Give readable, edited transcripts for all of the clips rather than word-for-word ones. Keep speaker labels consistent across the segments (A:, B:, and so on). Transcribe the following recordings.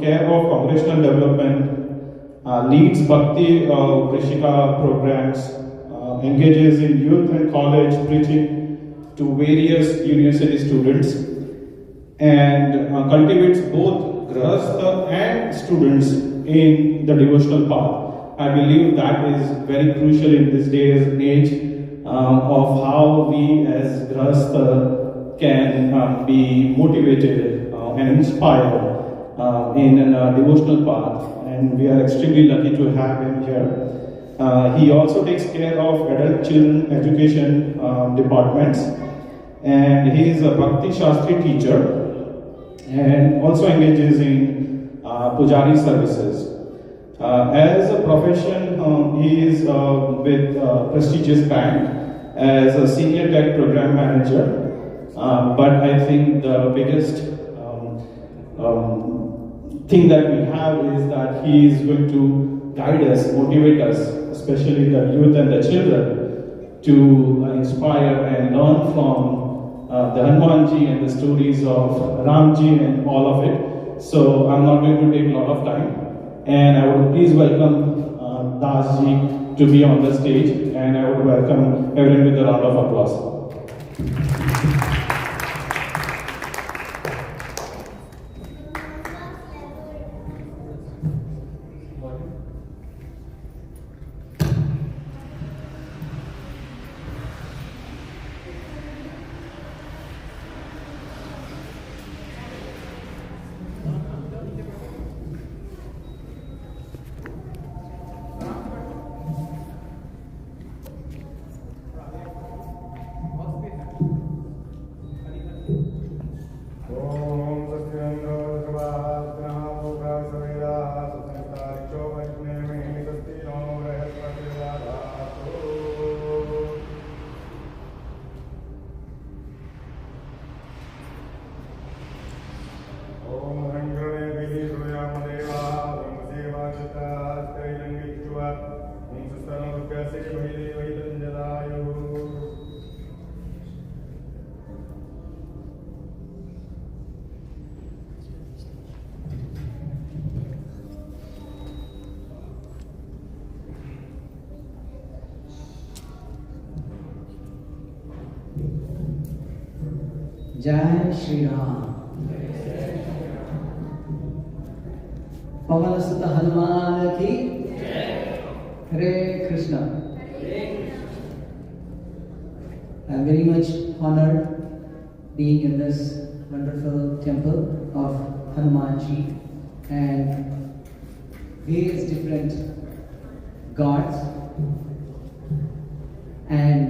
A: care of congregational development, leads Bhakti Vrishika programs, engages in youth and college preaching to various university students, and cultivates both grahastha and students in the devotional path. I believe that is very crucial in this day and age of how we as grahastha can be motivated and inspired in a devotional path, and we are extremely lucky to have him here. He also takes care of adult children education departments, and he is a Bhakti Shastri teacher and also engages in pujari services. As a profession, he is with a prestigious bank as a senior tech program manager, but I think the biggest thing that we have is that he is going to guide us, motivate us, especially the youth and the children, to inspire and learn from the Hanumanji and the stories of Ramji and all of it. So I'm not going to take a lot of time, and I would please welcome Dasji to be on the stage, and I would welcome everyone with a round of applause.
B: Jai Shri Ram. Pavana Sutta Hanuman ki Hare Krishna. I am very much honored being in this wonderful temple of Hanumanji and various different gods, and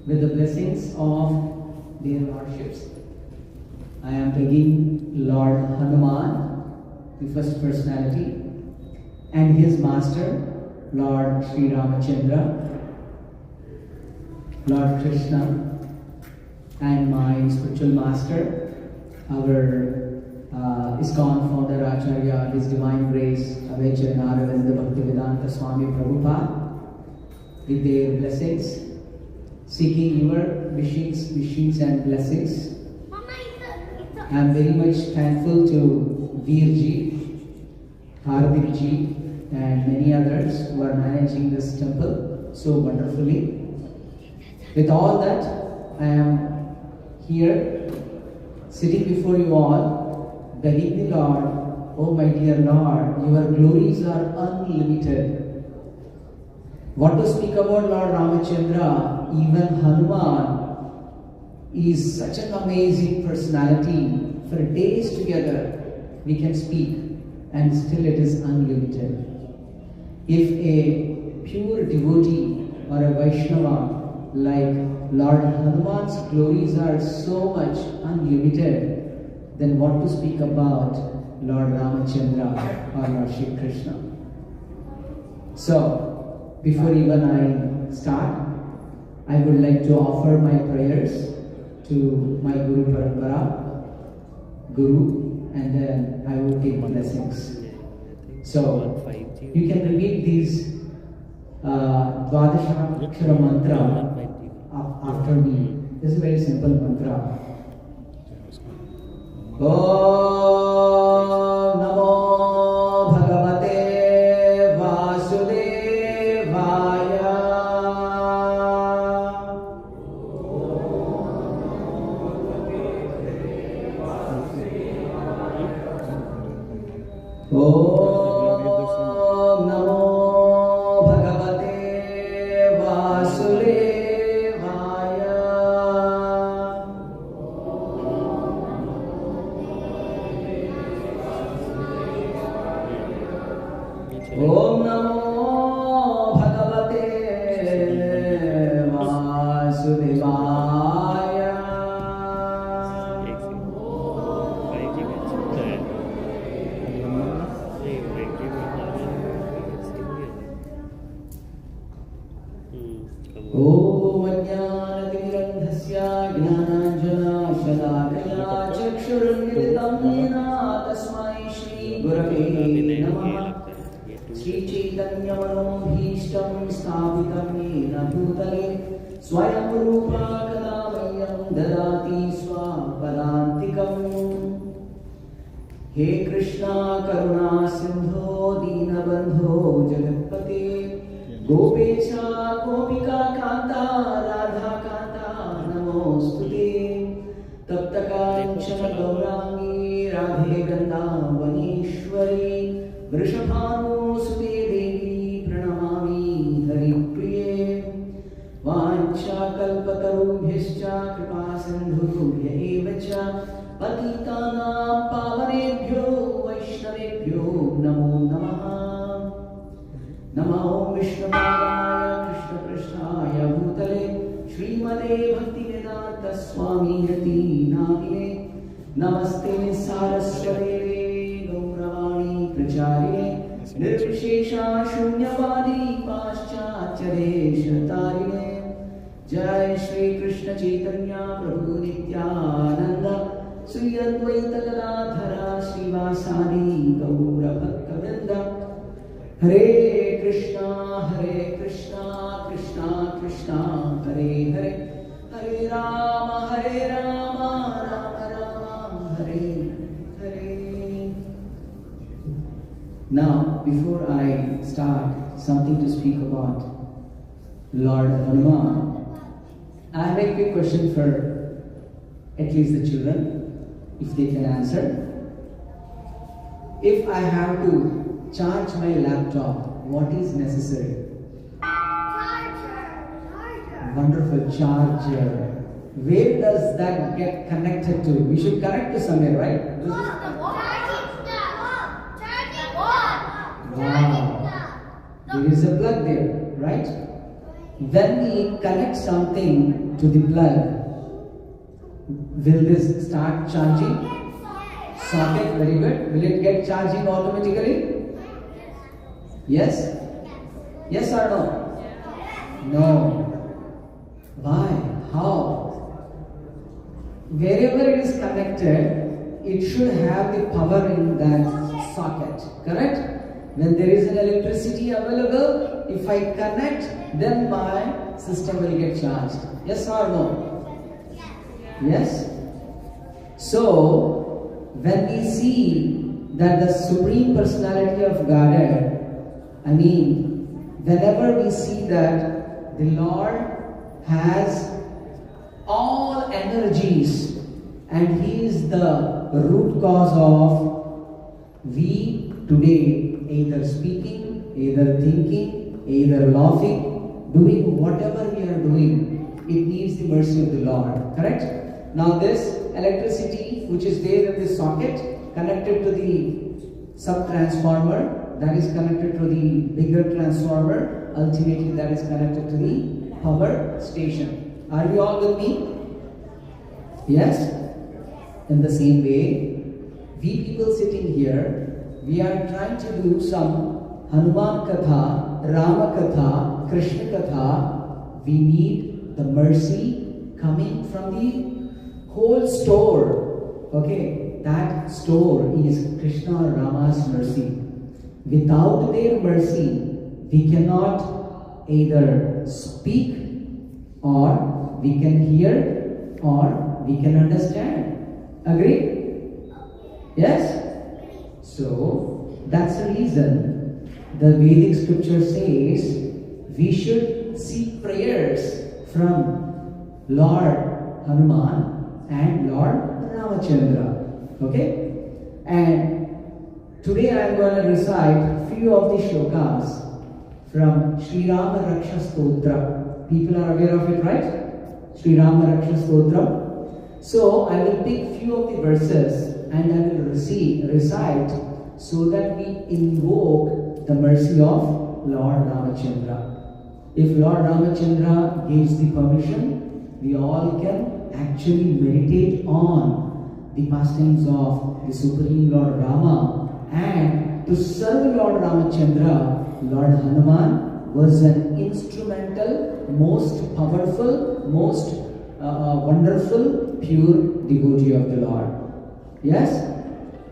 B: with the blessings of dear lordships, I am begging Lord Hanuman, the first personality, and his master, Lord Sri Ramachandra, Lord Krishna, and my spiritual master, our ISKCON founder Acharya, His Divine Grace, Avecharya Naravinda Bhaktivedanta Swami Prabhupada, with their blessings, seeking your wishes and blessings. I am very much thankful to Veerji, Hardikji, and many others who are managing this temple so wonderfully. With all that, I am here, sitting before you all, begging the Lord, oh my dear Lord, your glories are unlimited. What to speak about Lord Ramachandra? Even Hanuman is such an amazing personality. For days together we can speak, and still it is unlimited. If a pure devotee or a Vaishnava like Lord Hanuman's glories are so much unlimited, then what to speak about Lord Ramachandra or Lord Shri Krishna? So, before even I start, I would like to offer my prayers to my Guru Parampara, Guru, and then I will take blessings. So, you can repeat these Dvadasha Akshara mantra after me. This is a very simple mantra. Om Om Namo Bhagavate Vasudevaya. Om Namo Bhagavate Vasudevaya. Om Ajnanatirandhasya Gnananjanashadakaya Chakshurunmilitam Yena Tasmai Shri Gurave Namaha. Shri Chaitanya Manobhishtam Sthapitam Yena Bhutale Swayam Rupa Kadamayyam Dadati Swapadantikam. He Krishna Karuna Sindho Dīnabandho Jagatpate Gopecha Gopika Kanta Radha Kanta Namostute Tapta Kanchana Gaurangi Radhe Gandavaneshwari Vrishabhanu Sute Devi Pranamami Haripriye Vancha Kalpatarubhyascha Kripa Sindhubhya Evacha Patitanam Pavanebhyo Vaishnavebhyo Namo Namaha. Namo Vishnupadaya Krishna Krishnaya Bhutale Srimate Bhaktivedanta Swami Yati Namine Namaste Saraswate Gauravani Pracharine Nirvishesha Shunyavadi Paschatyadesh-tarine. Jai Shri Krishna Chaitanya Prabhu Nityananda Sri Advaita Gadadhara Srivasadi Gaura Bhakta-vrinda. Hare Krishna, Krishna Krishna, Hare Hare, Hare Rama, Rama Rama, Hare Hare. Now, before I start something to speak about Lord Hanuman, I have a quick question for at least the children, if they can answer. If I have to charge my laptop, what is necessary?
C: Charger.
B: Wonderful charger. Where does that get connected to? We should connect to somewhere, right? Wow. There is a plug there, right? When we connect something to the plug, will this start charging? Socket, very good. Will it get charging automatically? Yes? Yes or no? No. Why? How? Wherever it is connected, it should have the power in that socket, correct? When there is an electricity available, if I connect, then my system will get charged. Yes or no? Yes? So, when we see that the Supreme Personality of Godhead, whenever we see that the Lord has all energies and He is the root cause of we today either speaking, either thinking, either laughing, doing whatever we are doing, it needs the mercy of the Lord, correct? Now this electricity which is there in this socket connected to the sub-transformer, that is connected to the bigger transformer, ultimately that is connected to the power station. Are you all with me? Yes? In the same way, we people sitting here, we are trying to do some Hanuman Katha, Rama Katha, Krishna Katha. We need the mercy coming from the whole store. Okay, that store is Krishna or Rama's mercy. Without their mercy, we cannot either speak or we can hear or we can understand. Agree? Yes? So, that's the reason the Vedic scripture says we should seek prayers from Lord Hanuman and Lord Ramachandra. Okay? And Today I am going to recite few of the shlokas from Shree Rama Raksha Stotra. People are aware of it, right? Shree Rama Raksha Stotra. So I will pick few of the verses and I will recite so that we invoke the mercy of Lord Ramachandra. If Lord Ramachandra gives the permission, we all can actually meditate on the pastimes of the Supreme Lord Rama. And to serve Lord Ramachandra, Lord Hanuman was an instrumental, most powerful, most wonderful, pure devotee of the Lord. Yes?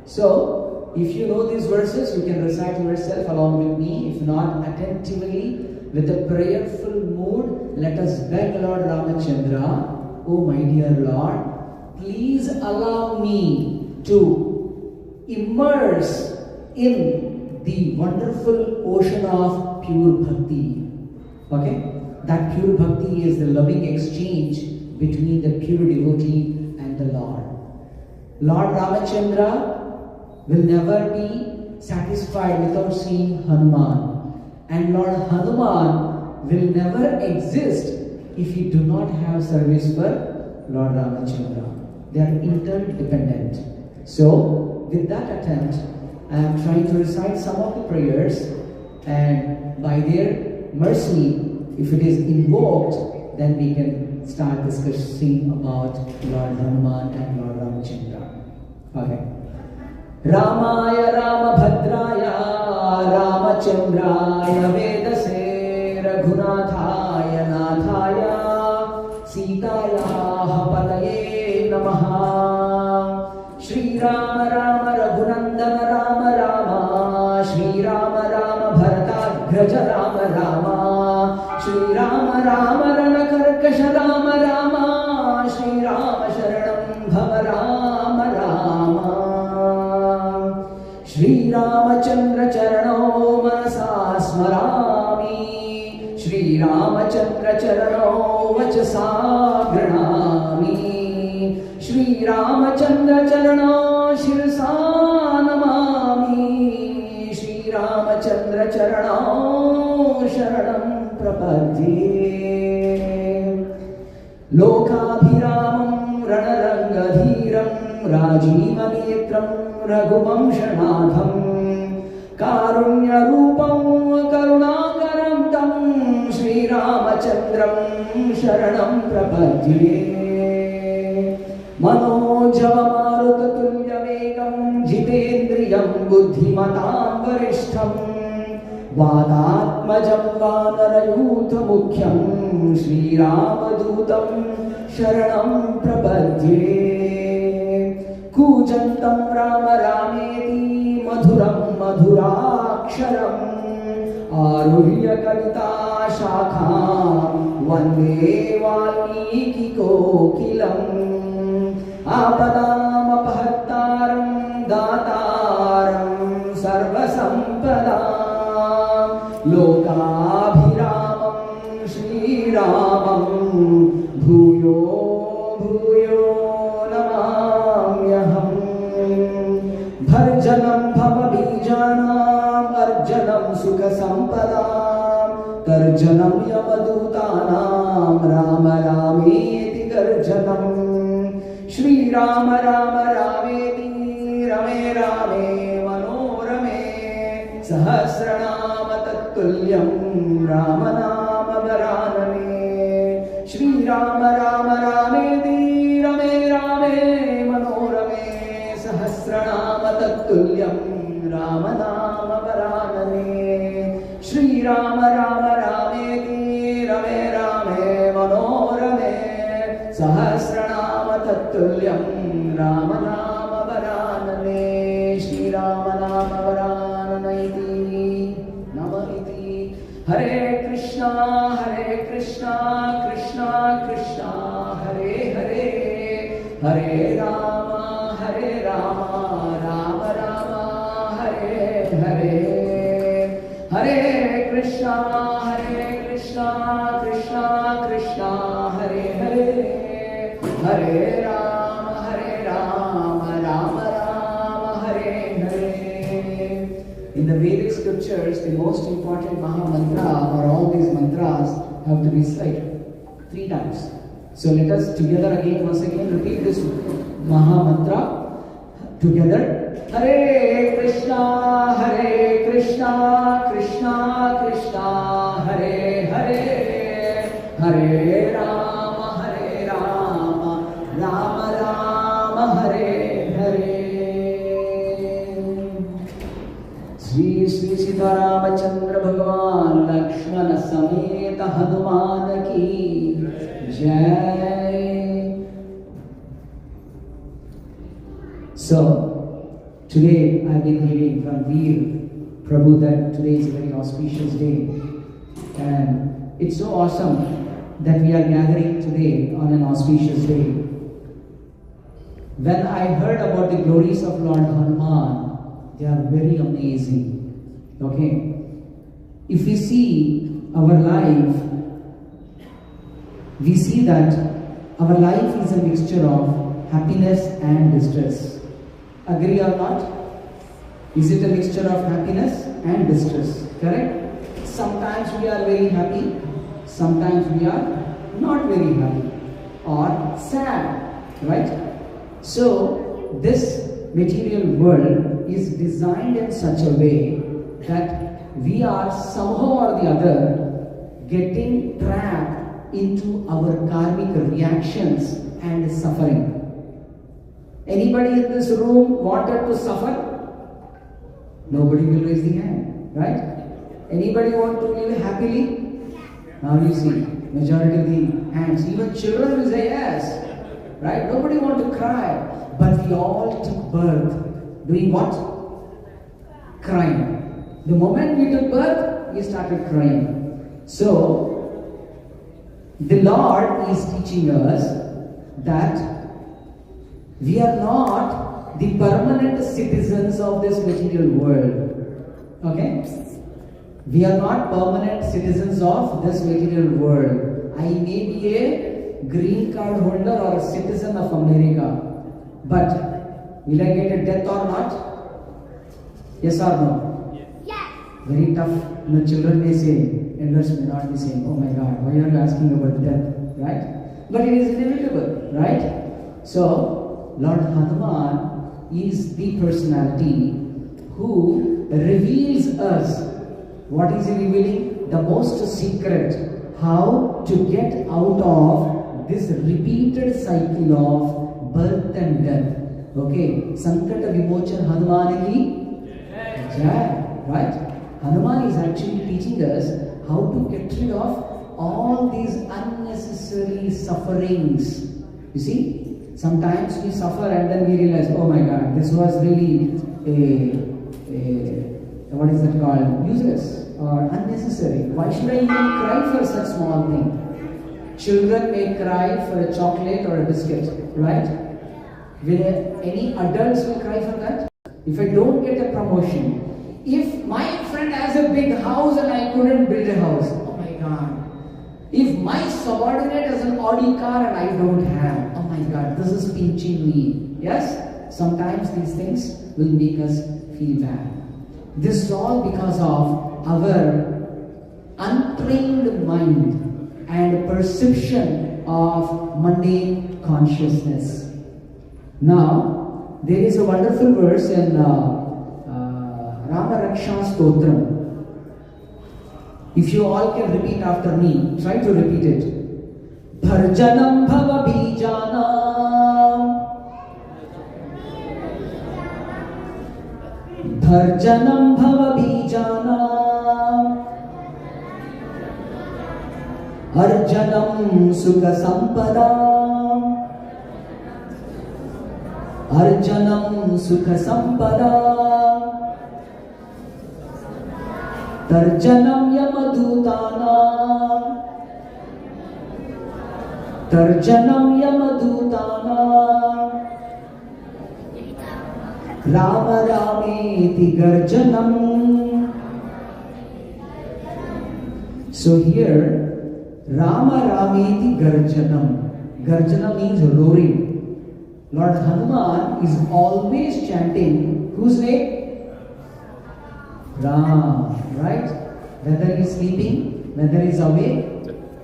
B: So, if you know these verses, you can recite yourself along with me. If not, attentively, with a prayerful mood, let us beg Lord Ramachandra, oh my dear Lord, please allow me to immerse in the wonderful ocean of pure bhakti. Okay? That pure bhakti is the loving exchange between the pure devotee and the Lord. Lord Ramachandra will never be satisfied without seeing Hanuman. And Lord Hanuman will never exist if he do not have service for Lord Ramachandra. They are interdependent. So, with that attempt, I am trying to recite some of the prayers, and by their mercy, if it is invoked, then we can start discussing about Lord Hanuman and Lord Ramachandra. Okay. Ramaya Ramabhadraya Ramachandraya Vedase Raghunathaya Nathaya Sitaya Pataye Namaha. Shri Rama Rama Raghunandana Rama Rama Shri Rama Rama Bharatagraja Rama Rama Shri Rama Rama Ranakarkasha Rama Rama Shri Rama Sharanam Bhava Rama Rama Shri Ramachandra Charano Manasa Smarami Shri Ramachandra Charano Vachasa Granami Shri Ramachandra Charana Shirsa Namami Shri Ramachandra Charana Sharanam Prapadye Lokabhiramam Ranarangadhiram Rajivanetram Raghuvamshanatham Karunya Rupam Karunakaram Tam Shri Ramachandram Sharanam Prapadye Manojavamarutatulyaveகம் jitendriyam buddhimatam varishtham Vātātmajam vānarayūtha mukhyam Shri Ramadutam Sharanam Prapadye Kujantam Rama Rameti Madhuram Madhuraksharam Aruhya Kalita Shakham Vande Valmiki Kokilam Apadam apahataram dataram sarvasampadam lokabhiramam Shri Ramam bhuyo bhuyo namamyaham bharjanam bhavabijanam arjanam sukha sampadam tarjanam yamadutanam Rama Rameti garjanam Shri Rama Rama Rameti Rame Rame Manorame Sahasranama Tattulyam Rama Nama Varaname Shri Rama Rama Rameti Rame Rame Manorame Sahasranama Tattulyam Rama Nama Varaname Shri Rama Rama Rameti Rame Rame Manorame Sahasranama Tattulyam Rama Nama Varaname Shri Rama Nama Varananaiti Nama Iti Hare Krishna Krishna Krishna Hare Hare Hare Rama Rama Rama Hare Hare Hare Krishna Krishna Krishna Hare Hare Hare Rama Rama Rama Hare Hare in the Vedic scriptures, the most important Maha Mantra or all these mantras have to be said 3 times. So let us together again, once again, repeat this Maha Mantra together. Hare Krishna, Krishna Krishna, Hare Hare, Hare Rama, Rama Rama, Hare Hare. Sri Sri Sita Ramachandra Bhagavan Lakshmana Sameta Hanuman ki Jai. So, today I've been hearing from Veer Prabhu that today is a very auspicious day, and it's so awesome that we are gathering today on an auspicious day. When I heard about the glories of Lord Hanuman, they are very amazing. Okay? If we see our life, we see that our life is a mixture of happiness and distress. Agree or not? Is it a mixture of happiness and distress? Correct? Sometimes we are very happy, sometimes we are not very happy or sad, right? So, this material world is designed in such a way that we are somehow or the other getting trapped into our karmic reactions and suffering. Anybody in this room wanted to suffer? Nobody will raise the hand, right? Anybody want to live happily? Now you see, majority of the hands, even children will say yes, right? Nobody want to cry, but we all took birth doing what? Crying. The moment we took birth, we started crying. So, the Lord is teaching us that we are not the permanent citizens of this material world. Okay? We are not permanent citizens of this material world. I may be a green card holder or a citizen of America, but will I get a death or not? Yes or no? Yes. Very tough. No, children may say, elders may not be saying, oh my God, why are you asking about death? Right? But it is inevitable, right? So, Lord Hanuman is the personality who reveals us. What is he revealing? The most secret. How to get out of this repeated cycle of birth and death. Okay? Sankata Vimochan Hanuman ki Jai. Right? Hanuman is actually teaching us how to get rid of all these unnecessary sufferings. You see? Sometimes we suffer and then we realize, oh my God, this was really what is that called? Useless or unnecessary. Why should I even cry for such small thing? Children may cry for a chocolate or a biscuit, right? Will any adults will cry for that? If I don't get a promotion, if my friend has a big house and I couldn't build a house, oh my God. If my subordinate has an Audi car and I don't have, oh my God, this is pinching me. Yes? Sometimes these things will make us feel bad. This is all because of our untrained mind and perception of mundane consciousness. Now, there is a wonderful verse in Rama Raksha Stotram. If you all can repeat after me, try to repeat it. Bharjanam bhava bijanam, Bharjanam bhava bijanam, Arjanam sukha sampadam, Arjanam sukha sampadam, Tarjanam yamadhutanam, Tarjanam yamadhutanam, Rama Rameti garjanam. So here, Rama Rameti garjanam. Garjana means roaring. Lord Hanuman is always chanting whose name? Ram, right? Whether he is sleeping, whether he is awake,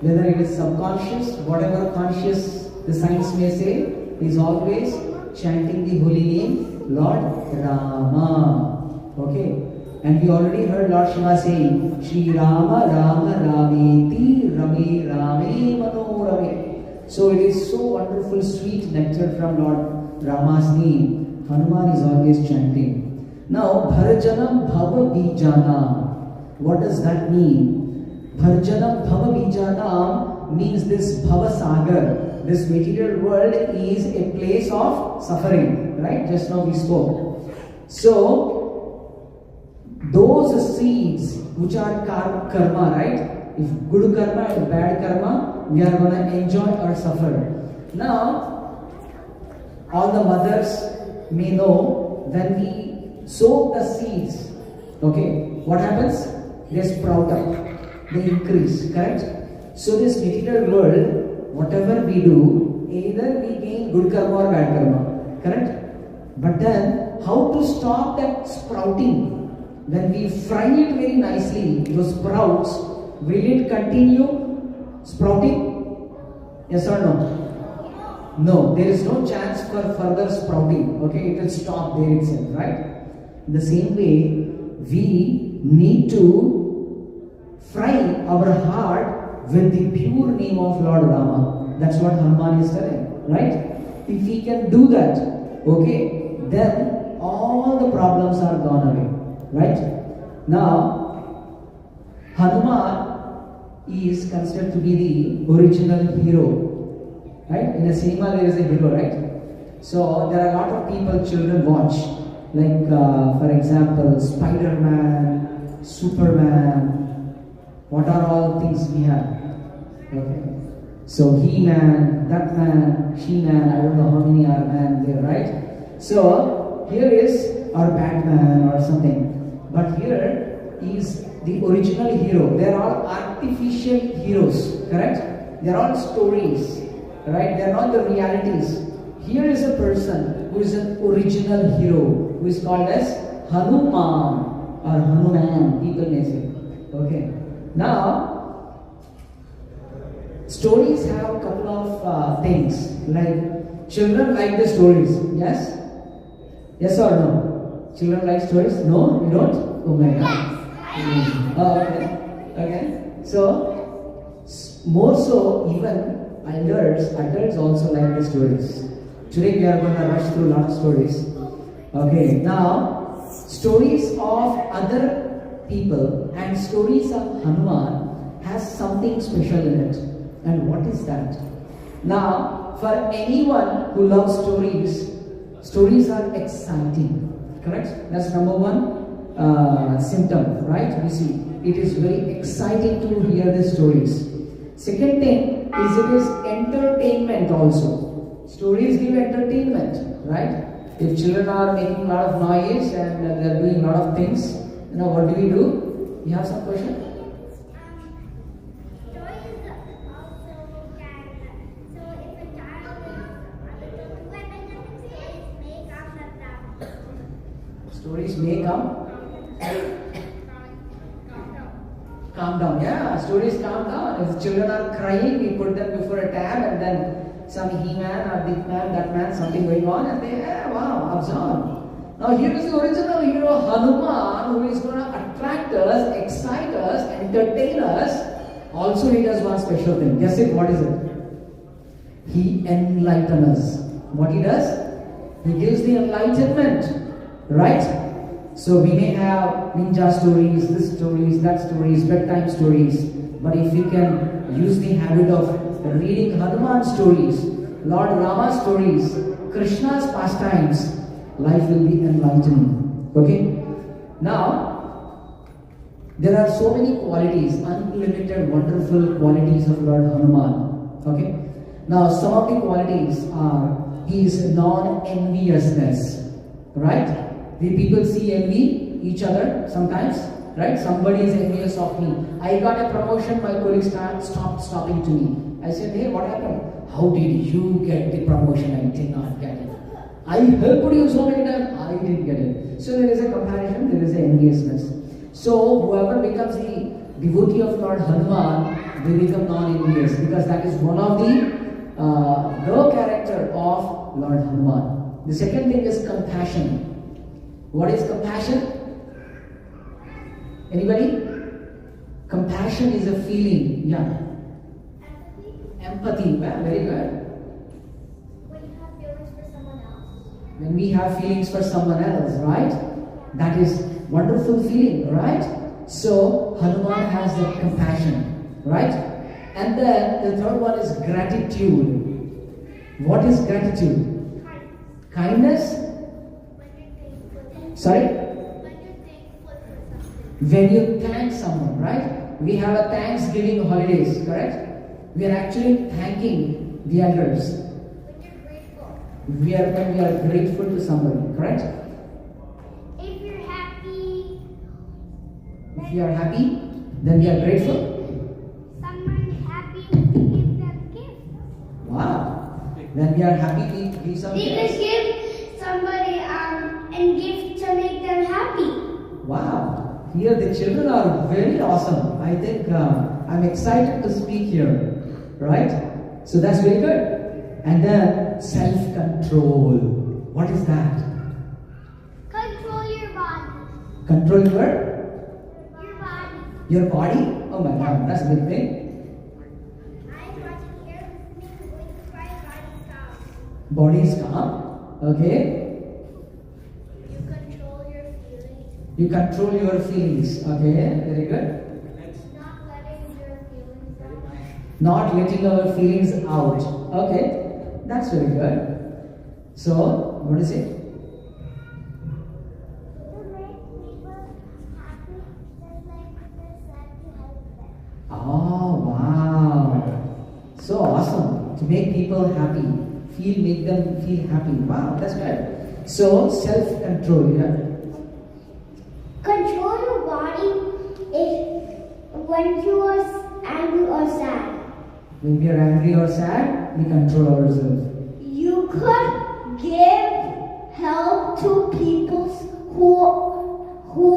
B: whether it is subconscious, whatever conscious the science may say, he is always chanting the holy name, Lord Rama. Okay? And we already heard Lord Shiva saying, Shri Rama Rama Rameti Rame Rame Manorame. So it is so wonderful, sweet nectar from Lord Rama's name. Hanuman is always chanting. Now, Bharjanam Bhava Bijanam. What does that mean? Bharjanam Bhava Bijanam means this Bhava Sagar. This material world is a place of suffering. Right? Just now we spoke. So, those seeds which are karma, right? If good karma and bad karma, we are going to enjoy or suffer. Now, all the mothers may know when we sow the seeds, okay, what happens? They sprout up, they increase, correct? So this material world, whatever we do, either we gain good karma or bad karma, correct? But then, how to stop that sprouting? When we fry it very nicely, those sprouts, will it continue sprouting? Yes or no? No, there is no chance for further sprouting. Okay, it will stop there itself, right? In the same way, we need to fry our heart with the pure name of Lord Rama. That's what Hanuman is telling, right? If we can do that, okay, then all the problems are gone away. Right? Now, Hanuman is considered to be the original hero. Right? In a cinema there is a hero, right? So, there are a lot of people, children watch. Like, for example, Spider-Man, Superman. What are all things we have? Okay. So, He-Man, that man, She-Man, I don't know how many are man there, right? So, here is our Batman or something. But here is the original hero. They are all artificial heroes, correct? They are all stories, right? They are not the realities. Here is a person who is an original hero, who is called as Hanuman or Hanuman, people may say. Okay. Now, stories have a couple of things. Like, children like the stories, yes? Yes or no? Children like stories? No? You don't? Oh my God. Oh, okay. Okay. So, more so, even adults also like the stories. Today we are going to rush through a lot of stories. Okay. Now, stories of other people and stories of Hanuman has something special in it. And what is that? Now, for anyone who loves stories, stories are exciting. Correct? That's number one symptom, right? You see, it is very exciting to hear the stories. Second thing is it is entertainment also. Stories give entertainment, right? If children are making a lot of noise and they are doing a lot of things, what do we do? You have some question? Stories may come. Calm down, yeah. Stories calm down. If children are crying, we put them before a tab and then some He-Man or this man, that man, something going on, and they, wow, absorb. Now here is the original hero Hanuman, who is going to attract us, excite us, entertain us. Also he does one special thing. Guess it, what is it? He enlightens us. What he does? He gives the enlightenment. Right? So we may have ninja stories, this stories, that stories, bedtime stories. But if we can use the habit of reading Hanuman stories, Lord Rama stories, Krishna's pastimes, life will be enlightening. Okay? Now, there are so many qualities, unlimited, wonderful qualities of Lord Hanuman. Okay? Now, some of the qualities are, he is non-enviousness. Right? The people see envy each other sometimes, right? Somebody is envious of me. I got a promotion, my colleagues stopped talking to me. I said, hey, what happened? How did you get the promotion? I did not get it. I helped you so many times, I didn't get it. So there is a comparison, there is an enviousness. So whoever becomes the devotee of Lord Hanuman, they become non-envious, because that is one of the character of Lord Hanuman. The second thing is compassion. What is compassion? Anybody? Compassion is a feeling. Yeah. Empathy. Well, very good. When we have feelings for someone else, right? That is wonderful feeling, right? So Hanuman has that compassion, right? And then the third one is gratitude. What is gratitude? Kindness? Sorry? When you thank someone, right? We have a Thanksgiving holidays, correct? We are actually thanking the elders. When we are grateful to somebody, correct?
C: If you're happy,
B: if you are happy, then we are grateful.
C: Someone happy, give them gift.
B: Wow. When we are happy, we give some
C: We
B: gifts.
C: just give somebody and gift to make them happy.
B: Wow. Here the children are very awesome. I think I'm excited to speak here. Right? So that's very good. And then self-control. What is that?
C: Control your body.
B: Control
C: Your body.
B: your body? Oh my God, that's a big thing.
C: I'm watching here with me going to try body calm.
B: Body is calm. Okay.
C: You control your feelings.
B: You control your feelings. Okay, very good.
C: Not letting your feelings out.
B: Not letting our feelings out. Okay, that's very good. So, what is it?
C: To make people happy, just like if they're sad, to help them.
B: Oh, wow. So awesome. To make people happy. Make them feel happy. Wow, that's good. So, self-control. Yeah.
C: Control your body when you are angry or sad.
B: When we are angry or sad, we control ourselves.
C: You could give help to people who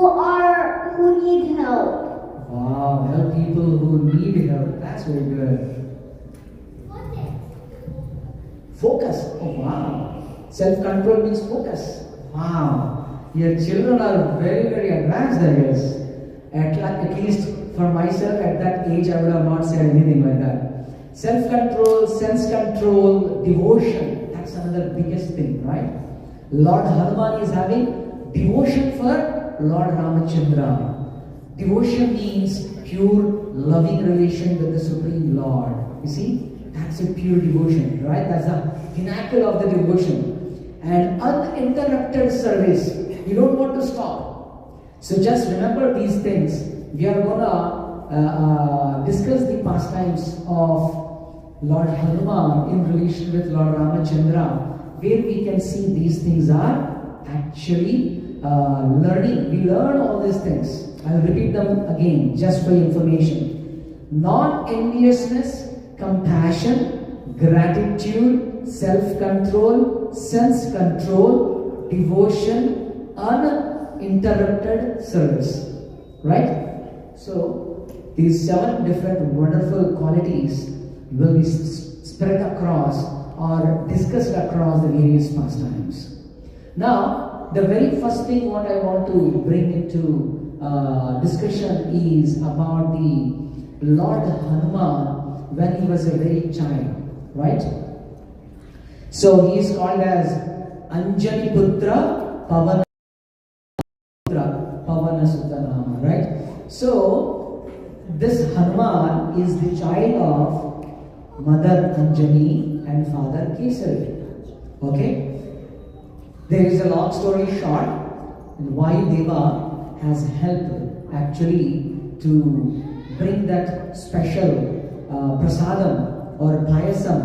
C: need help.
B: Wow, help people who need help. That's very good. Focus. Oh, wow. Self-control means focus. Wow. Your children are very, very advanced, I guess. At least for myself, at that age, I would have not said anything like that. Self-control, sense-control, devotion. That's another biggest thing, right? Lord Hanuman is having devotion for Lord Ramachandra. Devotion means pure loving relation with the Supreme Lord. You see? That's a pure devotion, right? That's the pinnacle of the devotion. And uninterrupted service. You don't want to stop. So just remember these things. We are going to discuss the pastimes of Lord Hanuman in relation with Lord Ramachandra, where we can see these things are actually learning. We learn all these things. I'll repeat them again just for information. Non-enviousness, compassion, gratitude, self-control, sense-control, devotion, uninterrupted service. Right? So, these 7 different wonderful qualities will be spread across or discussed across the various pastimes. Now, the very first thing what I want to bring into discussion is about the Lord Hanuman when he was a very child, right? So he is called as Anjani Putra Pavana Sutta, right? So this Hanuman is the child of Mother Anjani and Father Kesari. Okay? There is a long story short, and why Deva has helped actually to bring that special prasadam or payasam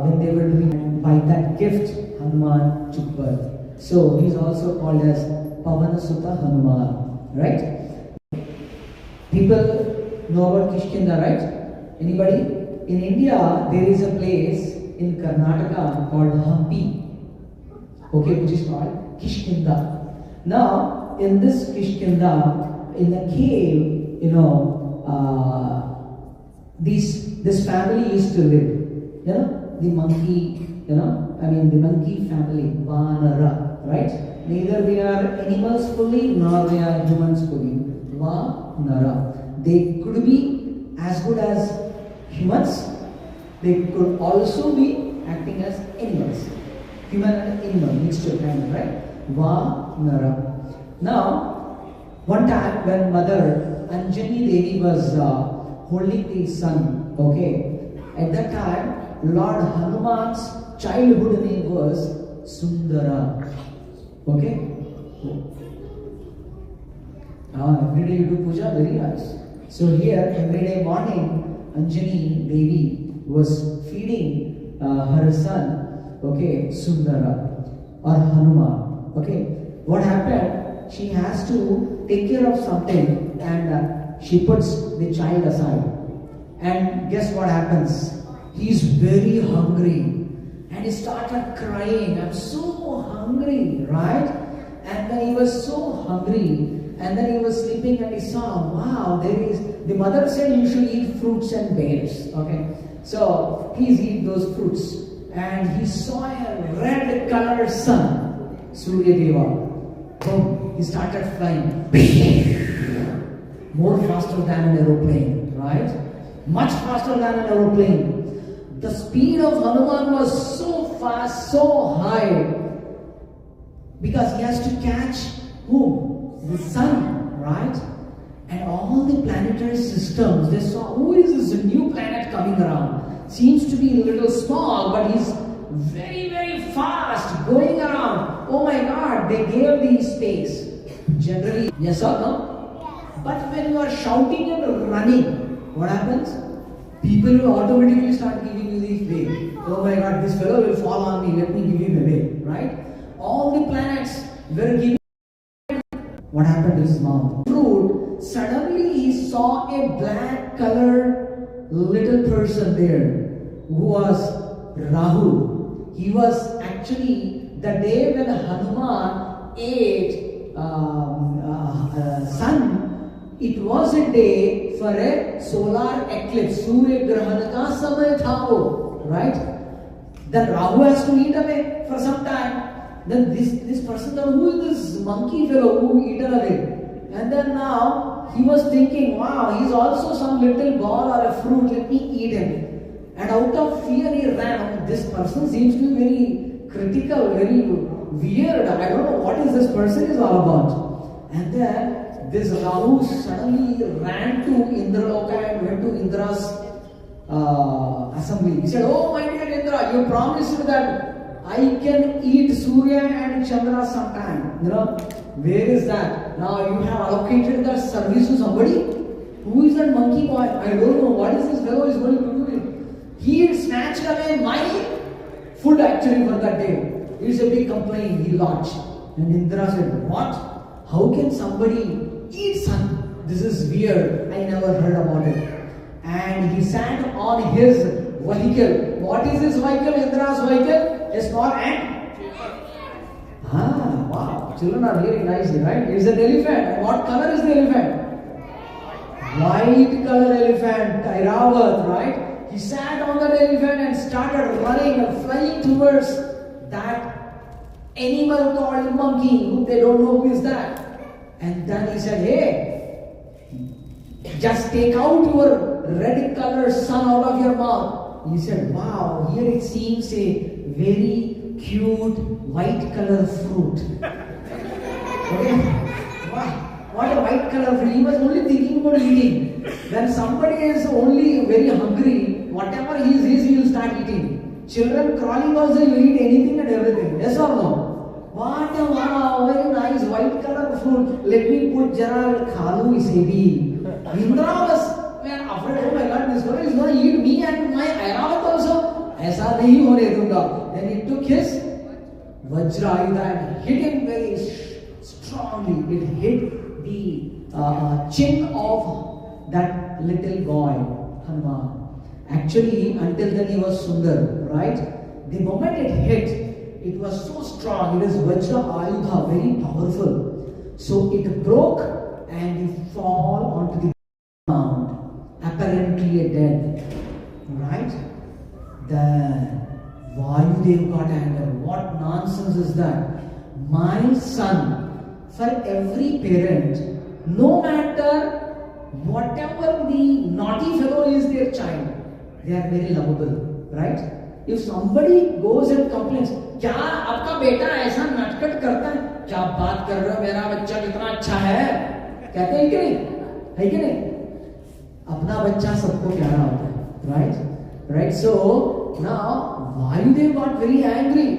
B: when they were doing. By that gift, Hanuman took birth. So he is also called as Pavana Sutta Hanuman, right? People know about Kishkinda, right? Anybody? In India, there is a place in Karnataka called Hampi, okay, which is called Kishkinda. Now, in this Kishkinda, in the cave, this family used to live. The monkey, the monkey family, Vanara, right? Neither they are animals fully, nor they are humans fully. Vanara. They could be as good as humans. They could also be acting as animals. Human and animal mixture kind of, right? Vanara. Now, one time when Mother Anjani Devi was holding the son, okay, at that time, Lord Hanuman's childhood name was Sundara. Okay? Every day you do puja, very nice. So here, every day morning, Anjani Devi was feeding her son, okay, Sundara or Hanuman. Okay? What happened? She has to take care of something and she puts the child aside. And guess what happens? He's very hungry and he started crying. I'm so hungry, right? And then he was so hungry and then he was sleeping and he saw, wow, the mother said you should eat fruits and berries. Okay, so please eat those fruits. And he saw a red colored sun, Surya Deva. Boom, he started flying. More faster than an aeroplane, right? Much faster than an aeroplane. The speed of Hanuman was so fast, so high, because he has to catch who? The sun, right? And all the planetary systems, they saw, who is this new planet coming around? Seems to be a little small, but he's very, very fast, going around. Oh my God, they gave the space. Generally, yes or no? But when you are shouting and running, what happens? People will automatically start giving you the way. Oh my God, this fellow will fall on me, let me give him away, right? All the planets were giving. What happened to his mouth? Fruit, suddenly he saw a black colored little person there who was Rahu. He was actually the day when Hanuman ate sun. It was a day for a solar eclipse. Surya Grahana ka samay tha wo, right? Then Rahu has to eat away for some time. Then this person thought, who is this monkey fellow who eaten away? And then now he was thinking, wow, he's also some little ball or a fruit, let me eat him. And out of fear he ran. This person seems to be very critical, very weird. I don't know what is this person is all about. And then this Rahu suddenly ran to Indraloka and went to Indra's assembly. He said, oh my dear Indra, you promised me that I can eat Surya and Chandra sometime. Where is that? Now you have allocated that service to somebody. Who is that monkey boy? I don't know. What is this fellow is going to do? He snatched away my food actually for that day. It's a big complaint. He lodged. And Indra said, what? How can somebody eat sun? This is weird. I never heard about it. And he sat on his vehicle. What is this vehicle? Indra's vehicle? A small ant? Wow. Children are hearing nicely, right? It's an elephant. And what color is the elephant? White color elephant. Airavat, right? He sat on that elephant and started running and flying towards that animal called monkey, who they don't know who is that. And then he said, hey, just take out your red colored sun out of your mouth. He said, wow, here it seems a very cute white color fruit. Okay? What a white color fruit. He was only thinking about eating. When somebody is only very hungry, whatever he is, he will start eating. Children crawling also, you eat anything and everything. Yes or no? What a wow, very nice white color fruit. Let me put Jara Khalu Isebi. Indra was afraid, oh my God, this fellow is going to eat me and my Airavat also. Aisa nahi hone dunga. Then he took his Vajrayuda and hit him very strongly. It hit the chin of that little boy, Hanuman. Actually, until then he was Sundar, right? The moment it hit, it was so strong. It is Vajra Ayudha, very powerful. So it broke and he fall onto the ground, apparently dead. Right? The Vayudev got anger. What nonsense is that? My son, for every parent, no matter whatever the naughty fellow is their child, they are very lovable, right? If somebody goes and complains, क्या आपका बेटा ऐसा नटखट करता है? क्या बात कर रहे हो? मेरा बच्चा कितना अच्छा है? कहते हैं कि नहीं? है कि नहीं? अपना बच्चा सबको प्यारा होता है, right? Right? So now Vayudev got very angry.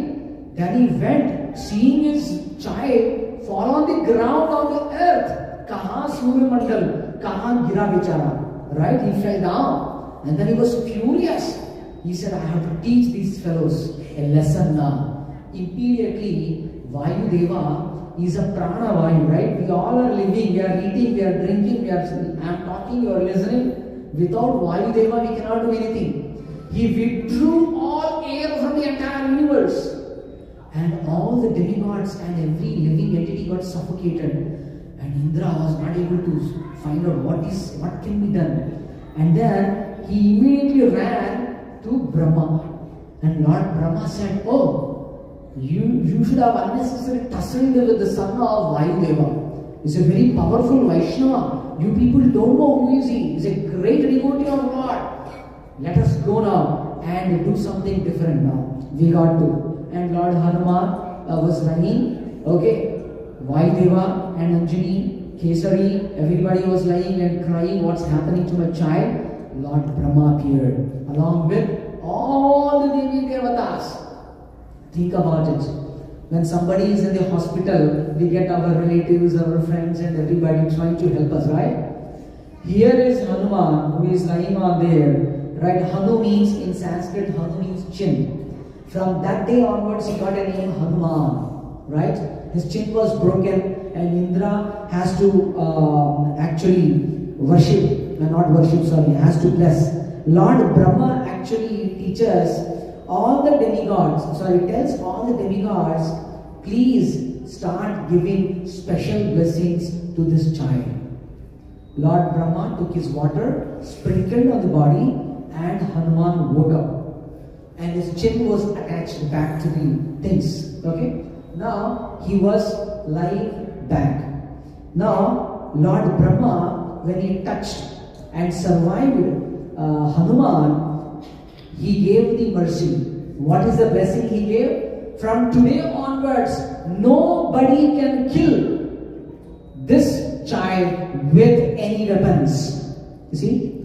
B: Then he went, seeing his child fall on the ground on the earth. कहाँ सूर्य मंडल? कहाँ गिरा बेचारा? Right? He fell down, and then he was furious. He said, I have to teach these fellows a lesson now. Immediately, Vayudeva is a prana vayu, right? We all are living, we are eating, we are drinking, I am talking, you are listening. Without Vayudeva, we cannot do anything. He withdrew all air from the entire universe. And all the demigods and every living entity got suffocated. And Indra was not able to find out what can be done. And then he immediately ran to Brahma. And Lord Brahma said, oh, you should have unnecessarily tussled with the son of Vayudeva. He's a very powerful Vaishnava. You people don't know who is he. He's a great devotee of Lord. Let us go now and do something different now. We got to. And Lord Hanuman was running. Okay. Vayudeva and Anjani, Kesari, everybody was lying and crying, what's happening to my child? Lord Brahma appeared along with all the Devi Devatas. Think about it. When somebody is in the hospital, we get our relatives, our friends and everybody trying to help us, right? Here is Hanuman who is lying on there. Right? Hanu means, in Sanskrit, Hanu means chin. From that day onwards, he got a name Hanuman. Right? His chin was broken and Indra has to actually has to bless. Lord Brahma actually teaches all the demigods, tells all the demigods, please start giving special blessings to this child. Lord Brahma took his water, sprinkled on the body, and Hanuman woke up. And his chin was attached back to the things. Okay? Now he was lying back. Now Lord Brahma, when he touched and survived Hanuman, he gave the mercy. What is the blessing he gave? From today onwards, nobody can kill this child with any weapons. You see?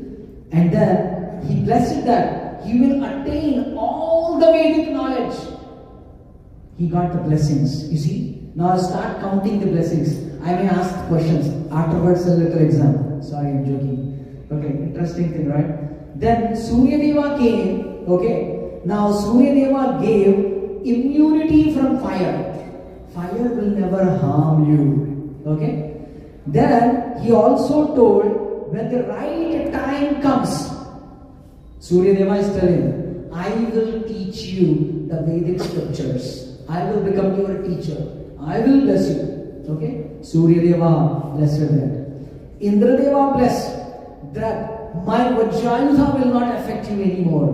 B: And then he blessed that he will attain all the Vedic knowledge. He got the blessings. You see? Now start counting the blessings. I may ask questions. Afterwards, a little exam. Sorry, I'm joking. Okay, interesting thing, right? Then Suryadeva came. Okay. Now Suryadeva gave immunity from fire. Fire will never harm you. Okay. Then he also told, when the right time comes, Suryadeva is telling, I will teach you the Vedic scriptures. I will become your teacher. I will bless you. Okay? Suryadeva blessed that. Indradeva blessed that my Vajrayudha will not affect you anymore.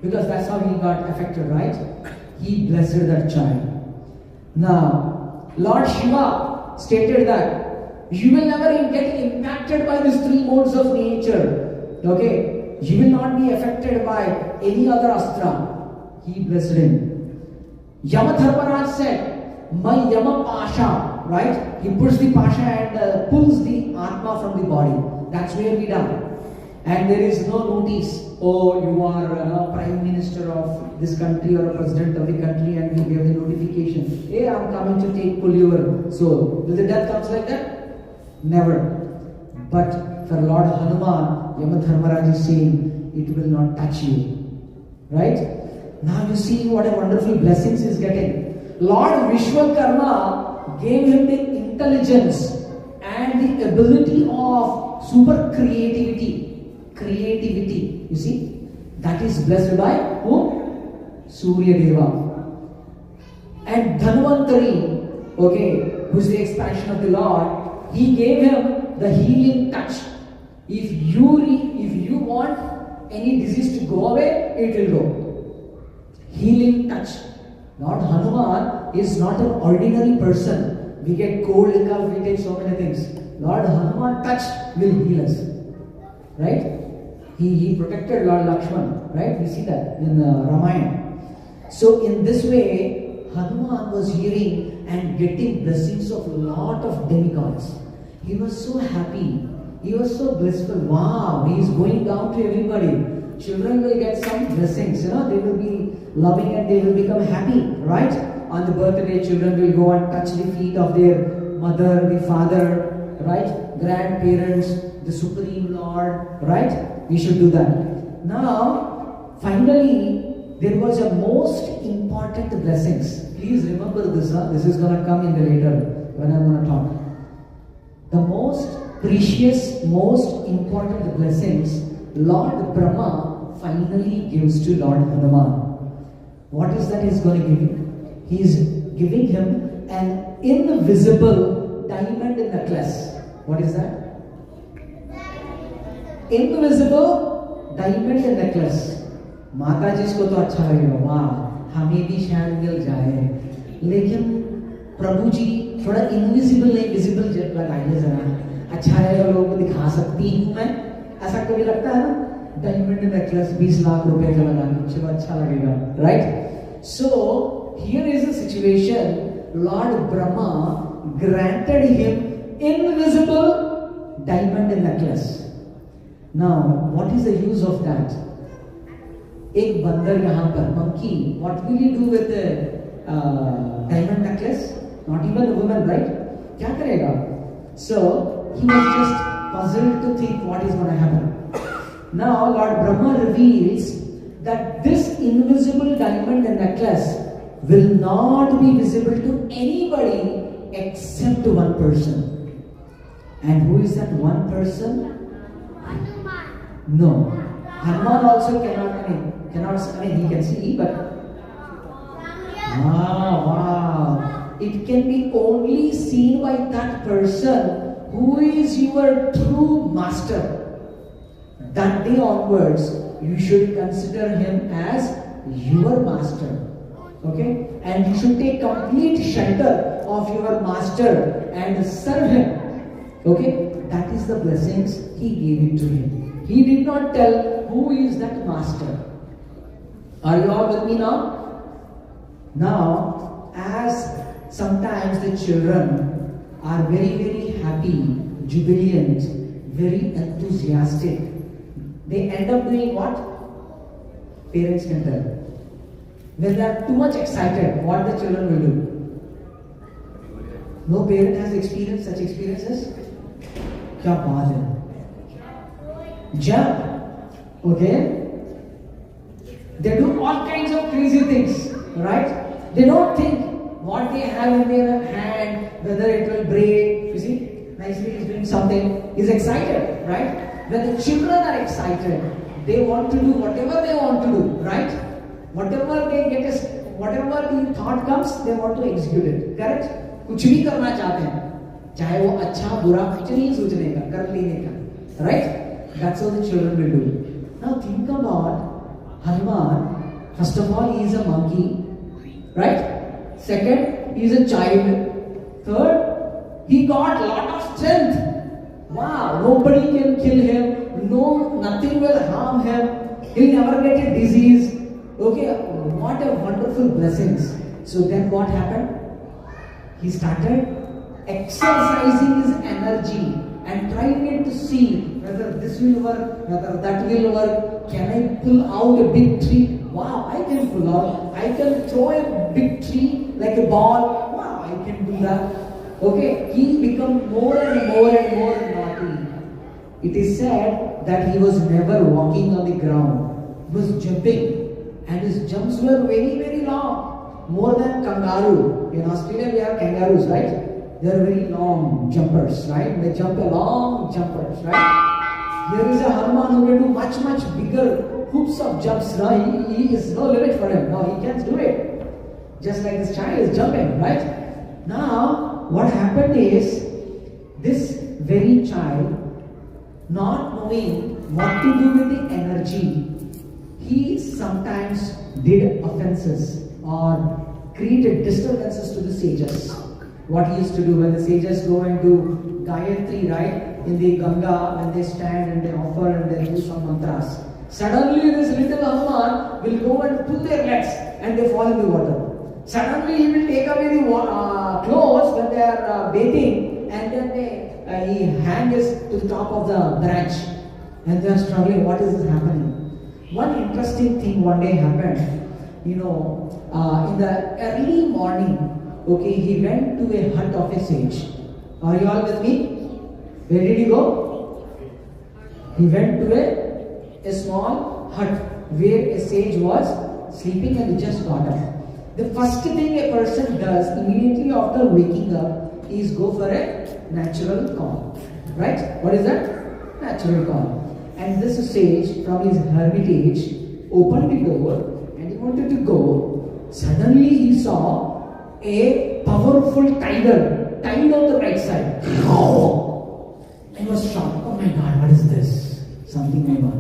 B: Because that's how he got affected, right? He blessed that child. Now, Lord Shiva stated that you will never get impacted by these three modes of nature. Okay? You will not be affected by any other astra. He blessed him. Yamadharmaraj said, my Yama Pasha, right? He puts the Pasha and pulls the Atma from the body. That's where we die. And there is no notice, oh, you are Prime Minister of this country or a President of the country, and we give the notification, hey, I'm coming to pull your soul. Will the death comes like that? Never. But for Lord Hanuman, Yamadharmaraj is saying, it will not touch you. Right? Now you see what a wonderful blessings he is getting. Lord Vishwakarma gave him the intelligence and the ability of super creativity. You see? That is blessed by whom? Surya Deva. And Dhanvantari, okay, who is the expansion of the Lord, He gave him the healing touch. If you want any disease to go away, it will go. Healing touch. Lord Hanuman is not an ordinary person. We get cold cough, we take so many things. Lord Hanuman touch will heal us. Right? He protected Lord Lakshman. Right? We see that in Ramayana. So in this way, Hanuman was hearing and getting blessings of a lot of demigods. He was so happy. He was so blissful. Wow, he is going down to everybody. Children will get some blessings, they will be loving and they will become happy, right? On the birthday, children will go and touch the feet of their mother, the father, right? Grandparents, the Supreme Lord, right? We should do that. Now, finally, there was a most important blessings. Please remember this, this is going to come in the later when I'm going to talk. The most precious, most important blessings Lord Brahma finally gives to Lord Hanuman. What is that he's going to give him? He is giving him an invisible diamond necklace. What is that? Invisible diamond necklace. माता जी को तो अच्छा लगेगा, वाह हमें भी शायद मिल जाए, लेकिन प्रभु जी थोड़ा इनविजिबल नहीं विजिबल लगाइए जरा, अच्छा है लोगों को दिखा सकती हूँ मैं, ऐसा कभी लगता है ना? डायमंड नेकलेस 20 लाख रुपए का लगाने, चलो अच्छा लगेगा, right? So here is a situation, Lord Brahma granted him invisible diamond necklace. Now what is the use of that? एक बंदर यहाँ पर, monkey, what will he do with the diamond necklace? Not even a woman, right? क्या करेगा? So he was just puzzled to think what is going to happen. Now Lord Brahma reveals that this invisible diamond necklace will not be visible to anybody except one person. And who is that one person?
C: Hanuman.
B: No. Hanuman also cannot, he can see, but wow. It can be only seen by that person who is your true master. That day onwards, you should consider him as your master. Okay? And you should take complete shelter of your master and serve him. Okay? That is the blessings he gave it to him. He did not tell who is that master. Are you all with me now? Now, as sometimes the children are very, very happy, jubilant, very enthusiastic, they end up doing what? Parents can tell. When they are too much excited, what the children will do? No parent has experienced such experiences? Kya baat hai? Jump. Okay? They do all kinds of crazy things, right? They don't think what they have in their hand, whether it will break. You see, nicely he's doing something. He's excited, right? When the children are excited, they want to do whatever they want to do, right? Whatever they get, whatever the thought comes, they want to execute it. Correct? कुछ भी करना चाहते हैं, चाहे वो अच्छा बुरा कुछ नहीं सोचने का, कर लेने का, right? That's how the children will do. Now think about Hanuman. First of all, he is a monkey, right? Second, he is a child. Third, he got a lot of strength. Wow, nobody can kill him. No, nothing will harm him. He'll never get a disease. Okay, what a wonderful blessings. So then what happened? He started exercising his energy and trying it to see whether this will work, whether that will work. Can I pull out a big tree? Wow, I can pull out. I can throw a big tree like a ball. Wow, I can do that. Okay, he become more and more and more naughty. It is said that he was never walking on the ground. He was jumping. And his jumps were very, very long. More than kangaroo. In Australia we have kangaroos, right? They are very long jumpers, right? They jump a long jumpers, right? Here is a Hanuman who can do much, much bigger hoops of jumps. Right? He is no limit for him. No, he can't do it. Just like this child is jumping, right? Now, what happened is, this very child, not knowing what to do with the energy, he sometimes did offenses or created disturbances to the sages. What he used to do when the sages go and do Gayatri, right? In the Ganga, when they stand and they offer and they do some mantras. Suddenly this little Hanuman will go and pull their legs and they fall in the water. Suddenly he will take away the clothes when they are bathing, and then he hangs to the top of the branch and they are struggling. What is happening? One interesting thing one day happened, in the early morning, okay, he went to a hut of a sage. Are you all with me? Where did he go? He went to a small hut where a sage was sleeping and he just got up. The first thing a person does immediately after waking up is go for a natural call. Right? What is that? Natural call. And this sage from his hermitage opened the door and he wanted to go. Suddenly he saw a powerful tiger tied on the right side. He was shocked. Oh my God, what is this? Something going on.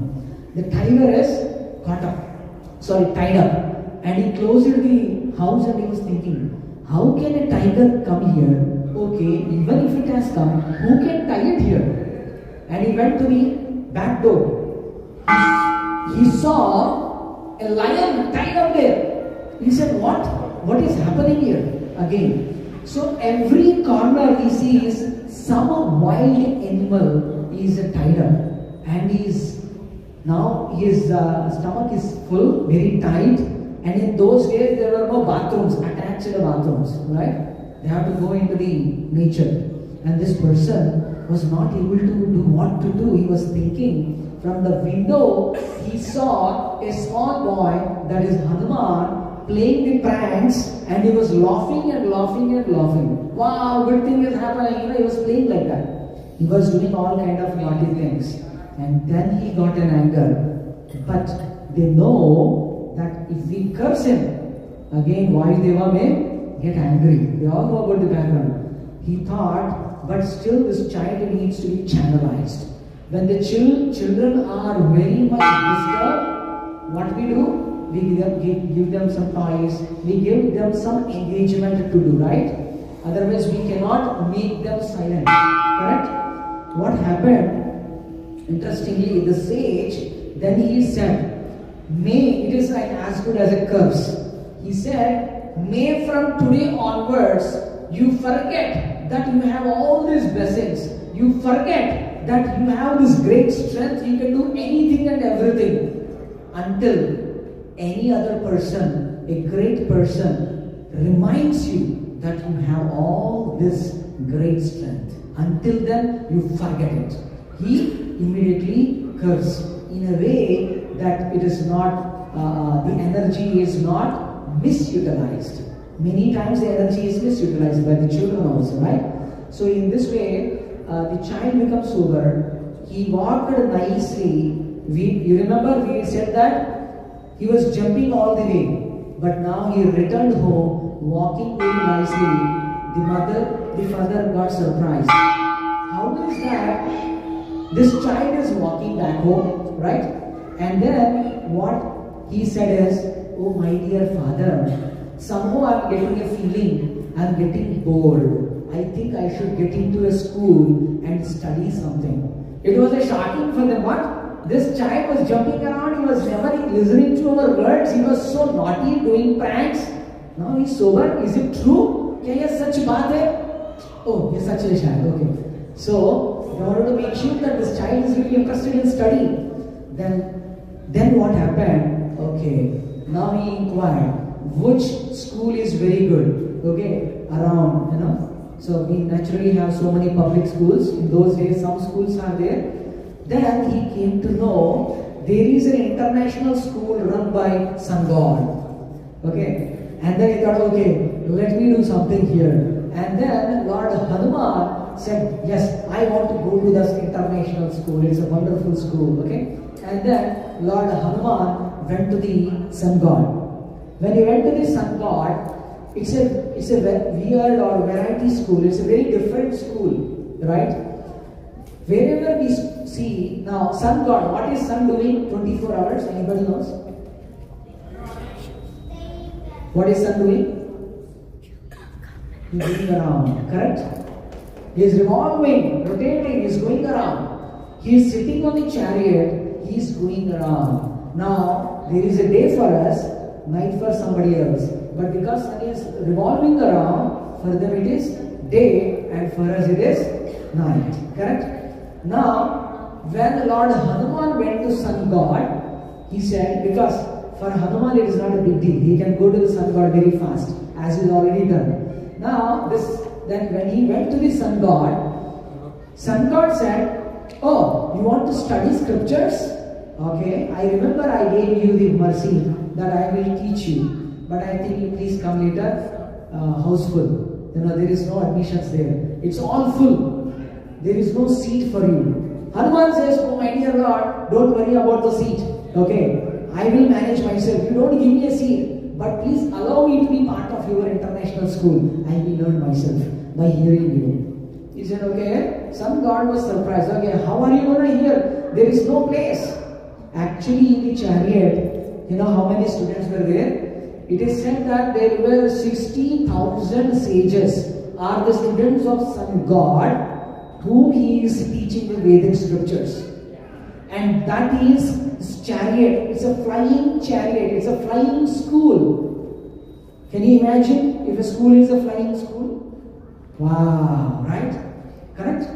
B: The tiger is tied up. And he closed the house and he was thinking, how can a tiger come here? Okay, even if it has come, who can tie it here? And he went to the back door. He saw a lion tied up there. He said, what? What is happening here? Again. So every corner he sees some wild animal is tied up. And now his stomach is full, very tight. And in those days there were no bathrooms, attached bathrooms, right? They have to go into the nature. And this person was not able to do what to do. He was thinking from the window, he saw a small boy, that is Hanuman, playing the pranks, and he was laughing and laughing and laughing. Wow, good thing is happening. He was playing like that. He was doing all kind of naughty things. And then he got an anger. But they know that if we curse him, again Vayudeva may get angry. They all know about the background. He thought, but still this child needs to be channelized. When the children are very much disturbed, what we do? We give them some toys, we give them some engagement to do, right? Otherwise we cannot make them silent. Correct? What happened? Interestingly, the sage, then he said, may, it is like as good as a curse. He said, may from today onwards, you forget that you have all these blessings. You forget that you have this great strength. You can do anything and everything. Until any other person, a great person, reminds you that you have all this great strength. Until then, you forget it. He immediately cursed in a way that it is not, the energy is not misutilized. Many times the energy is misutilized by the children also, right? So in this way, the child becomes sober. He walked nicely. You remember we said that he was jumping all the way, but now he returned home walking very nicely. The father got surprised. How is that? This child is walking back home, right? And then what he said is, oh my dear father, somehow I'm getting a feeling, I'm getting bored. I think I should get into a school and study something. It was a shocking for them. What? This child was jumping around, he was never listening to our words, he was so naughty, doing pranks. Now he's sober. Is it true? Kya ye sach baat hai? Oh, ye sach hai shayad. Okay. So, in order to make sure that this child is really interested in study, then what happened? Okay, now he inquired, which school is very good, okay, around, So we naturally have so many public schools. In those days, some schools are there. Then he came to know there is an international school run by Sun God. Okay, and then he thought, okay, let me do something here. And then Lord Hanuman said, yes, I want to go to this international school. It's a wonderful school, okay? And then Lord Hanuman went to the Sun God. When he went to the Sun God, it's a weird or variety school. It's a very different school. right? Wherever we see, now sun god, what is sun doing 24 hours? Anybody knows? What is sun doing? He is going around, correct? He is revolving, rotating, he is going around. He is sitting on the chariot, he is going around. Now, there is a day for us, night for somebody else. But because sun is revolving around, for them it is day and for us it is night, correct? Now, when the Lord Hanuman went to sun god, he said, because for Hanuman it is not a big deal, he can go to the sun god very fast, as is already done. Now, then when he went to the sun god said, oh, you want to study scriptures? Okay, I remember I gave you the mercy that I will teach you, but I think you please come later, houseful. There is no admissions there. It's all full. There is no seat for you. Hanuman says, oh my dear Lord, don't worry about the seat. Okay, I will manage myself. You don't give me a seat, but please allow me to be part of your international school. I will learn myself by hearing you. He said, okay. Some god was surprised. Okay, how are you going to hear? There is no place. Actually, in the chariot, you know how many students were there? It is said that there were 60,000 sages, are the students of sun god, whom he is teaching the Vedic scriptures. And that is his chariot. It's a flying chariot. It's a flying school. Can you imagine if a school is a flying school? Wow, right? Correct?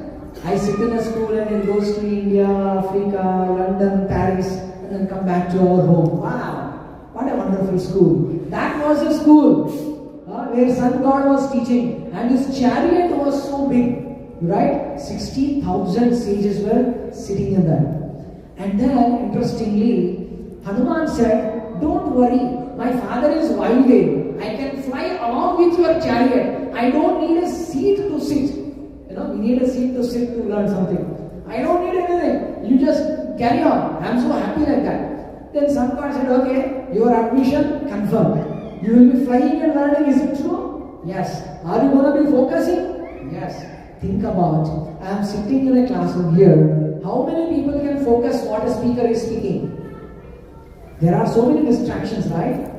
B: I sit in a school and it goes to India, Africa, London, Paris, and then come back to our home. Wow, what a wonderful school. That was a school where sun god was teaching, and his chariot was so big. Right? 60,000 sages were sitting in that. And then, interestingly, Hanuman said, don't worry, my father is Vayudev. I can fly along with your chariot. I don't need a seat to sit. We need a seat to sit to learn something. I don't need anything. You just carry on. I'm so happy like that. Then sun god said, okay, your admission confirmed. You will be flying and learning. Is it true? Yes. Are you going to be focusing? Yes. Think about, I am sitting in a classroom here. How many people can focus what a speaker is speaking? There are so many distractions, right?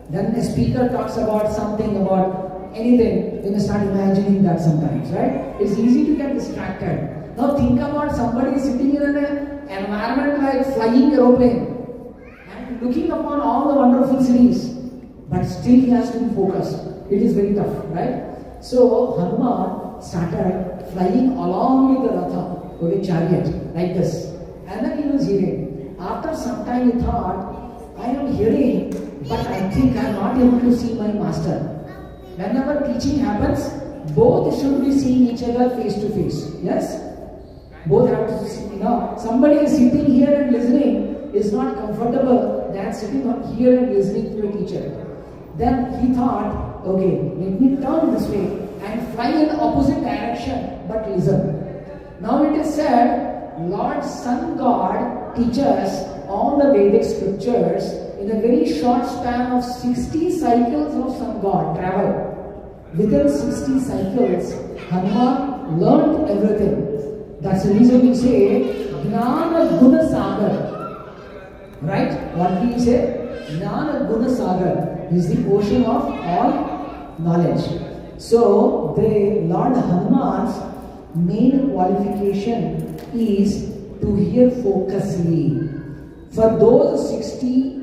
B: Then a speaker talks about something, about anything, then you start imagining that sometimes, right? It's easy to get distracted. Now think about somebody sitting in an environment like flying aeroplane and looking upon all the wonderful cities, but still he has to be focused. It is very tough, right? So Hanuman started flying along with the ratha, with the chariot, like this. And then he was hearing. After some time he thought, I am hearing, but I think I am not able to see my master. Whenever teaching happens, both should be seeing each other face to face. Yes? Both have to see. Somebody is sitting here and listening is not comfortable than sitting here and listening to a teacher. Then he thought, okay, let me turn this way and fly in the opposite direction, but listen. Now it is said, Lord Sun God teaches all the Vedic scriptures in a very short span of 60 cycles of Sun God travel. Within 60 cycles, Hanuman learned everything. That's the reason we say, Jnana Guna Sagar. Right? What do you say? Jnana Guna Sagar is the ocean of all knowledge. So, the Lord Hanuman's main qualification is to hear focusly. For those 60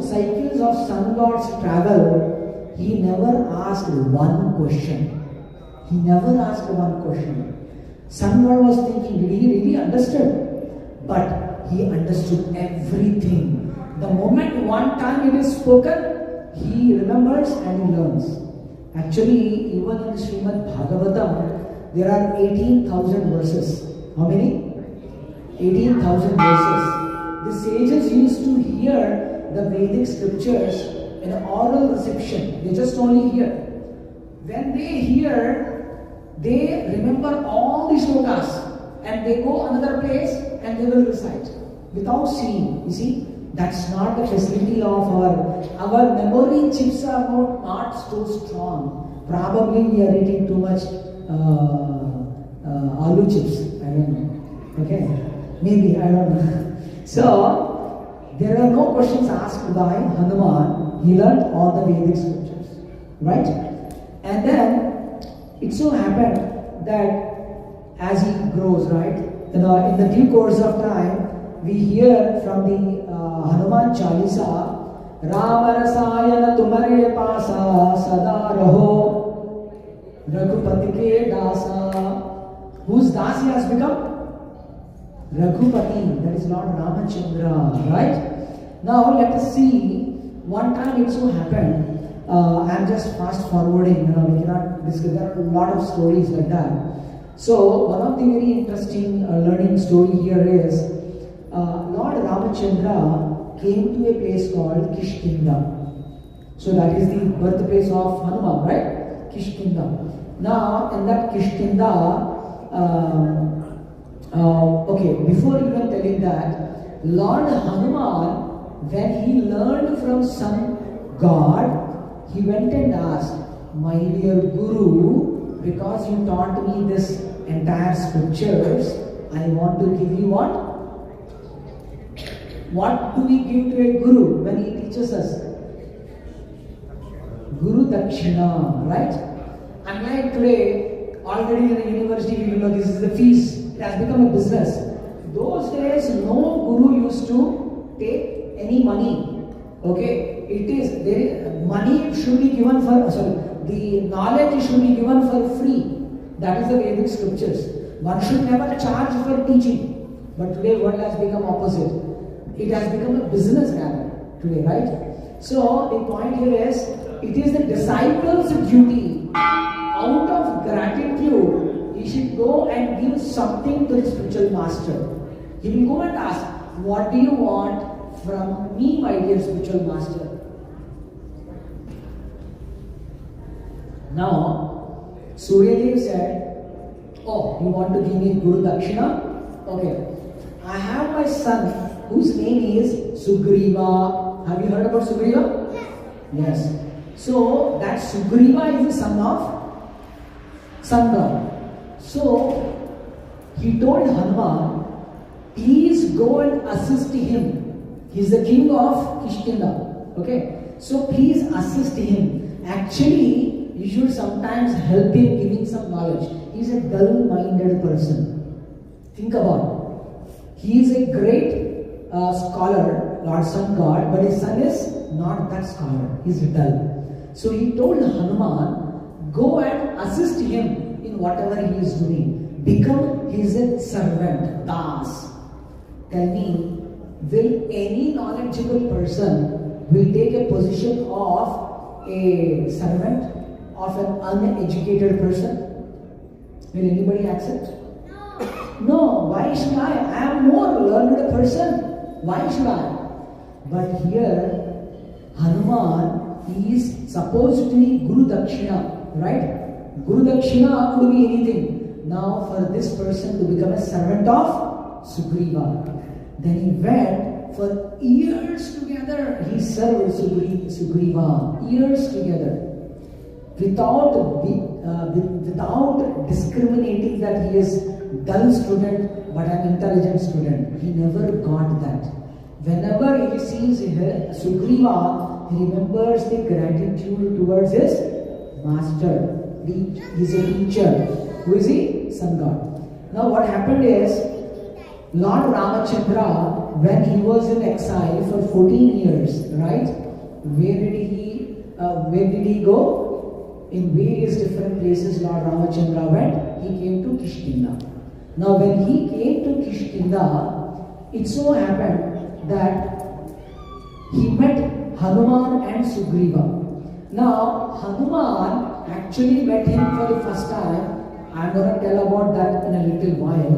B: cycles of Sun God's travel, he never asked one question. He never asked one question. Sun God was thinking, did he really understood? But he understood everything. The moment one time it is spoken, he remembers and he learns. Actually, even in Srimad Bhagavatam, there are 18,000 verses. How many? 18,000 verses. The sages used to hear the Vedic scriptures in oral reception. They just only hear. When they hear, they remember all the shlokas and they go another place and they will recite without seeing. You see, that's not the facility of our memory chips are not so strong. Probably we are eating too much blue chips. I don't know. Okay? Maybe, I don't know. So, there are no questions asked by Hanuman. He learned all the Vedic scriptures. Right? And then, it so happened that as he grows, right? In the due course of time, we hear from the Hanuman Chalisa, Rama rasayana tumare pasa sada raho Raghupati ke dasa. Whose das he has become? Raghupati, that is Lord Ramachandra, right? Now let us see, one time it so happened, I am just fast forwarding, we cannot discuss, there are a lot of stories like that. So one of the very interesting learning story here is, Lord Ramachandra came to a place called Kishkinda. So that is the birthplace of Hanuman, right? Kishkinda. Now in that Kishkinda, okay, before even telling that, Lord Hanuman, when he learned from some god, he went and asked, my dear Guru, because you taught me this entire scriptures, I want to give you what? What do we give to a Guru when he teaches us? Guru Dakshina, right? Unlike today, already in the university we know this is the fees. It has become a business. Those days, no Guru used to take any money. Okay? Money should be given for, the knowledge should be given for free. That is the Vedic scriptures. One should never charge for teaching. But today world has become opposite. It has become a business rather today, right? So the point here is, it is the disciple's duty, out of gratitude, he should go and give something to the spiritual master. He will go and ask, what do you want from me, my dear spiritual master? Now, Suryadev said, oh, you want to give me Guru Dakshina? Okay. I have my son whose name is Sugriva. Have you heard about Sugriva? Yes. So, that Sugriva is the son of sun god. So, he told Hanuman, please go and assist him. He is the king of Kishkinda. Okay. So, please assist him. Actually, you should sometimes help him giving some knowledge. He is a dull-minded person. Think about it. He is a great scholar, Lord Sun God, but his son is not that scholar. He is dull. So he told Hanuman, go and assist him in whatever he is doing. Become his servant, das. Tell me, will any knowledgeable person will take a position of a servant of an uneducated person? Will anybody accept? No, why should I? I am more learned person. Why should I? But here, Hanuman is supposed to be Guru Dakshina, right? Guru Dakshina could be anything. Now, for this person to become a servant of Sugriva, then he went for years together. He served Sugriva years together, without discriminating that he is dull student but an intelligent student. He never got that. Whenever he sees Sugriva, he remembers the gratitude towards his master. He is a teacher. Who is he? Sun God. Now what happened is, Lord Ramachandra, when he was in exile for 14 years, right? Where did he go? In various different places Lord Ramachandra went. He came to Kishkinda. Now when he came to Kishkinda, it so happened that he met Hanuman and Sugriva. Now Hanuman actually met him for the first time. I am going to tell about that in a little while.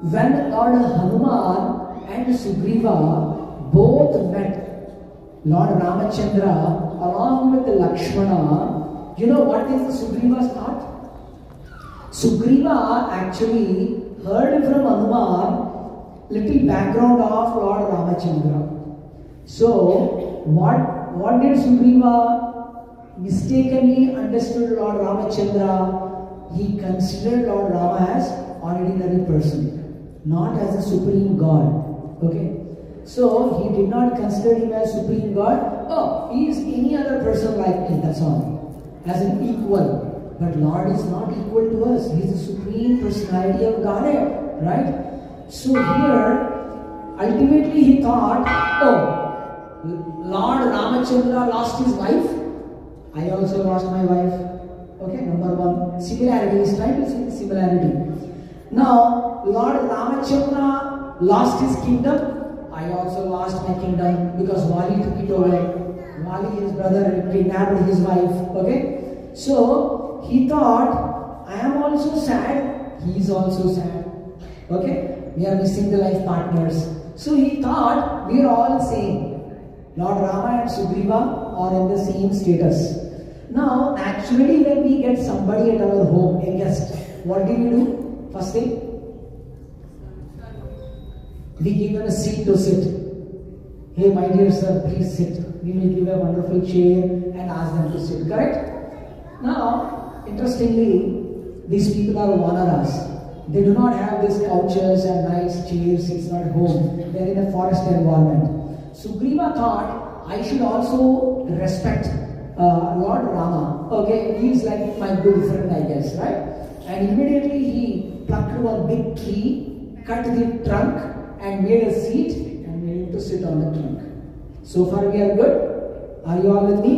B: When Lord Hanuman and Sugriva both met Lord Ramachandra along with Lakshmana, you know what is the Sugriva's thought? Sugriva actually heard from Hanuman little background of Lord Ramachandra. So what did Sugriva mistakenly understood Lord Ramachandra? he considered Lord Rama as ordinary person, not as a supreme God. Okay? So he did not consider him as supreme God. Oh, he is any other person like me, that's all. As an equal. But Lord is not equal to us. He is the supreme personality of Godhead. Right? So here, ultimately he thought, oh, Lord Ramachandra lost his wife. I also lost my wife. Okay, number one. Similarity. He's trying to see similarity. Now, Lord Ramachandra lost his kingdom. I also lost my kingdom because Vali took it over. Vali, his brother, kidnapped his wife. Okay? So, he thought, I am also sad. He is also sad. Okay? We are missing the life partners. So, he thought, we are all same. Lord Rama and Sugriva are in the same status. Now, naturally, when we get somebody at our home, a guest, what do we do? First thing? We give them a seat to sit. Hey, my dear sir, please sit. We will give a wonderful chair and ask them to sit. Correct? Now, interestingly, these people are vanaras. They do not have these couches and nice chairs. It's not home. They are in a forest environment. Sugriva thought, I should also respect Lord Rama. Okay, he is like my good friend, I guess, right? And immediately he plucked one big tree, cut the trunk, and made a seat and made him to sit on the trunk. So far we are good? Are you all with me?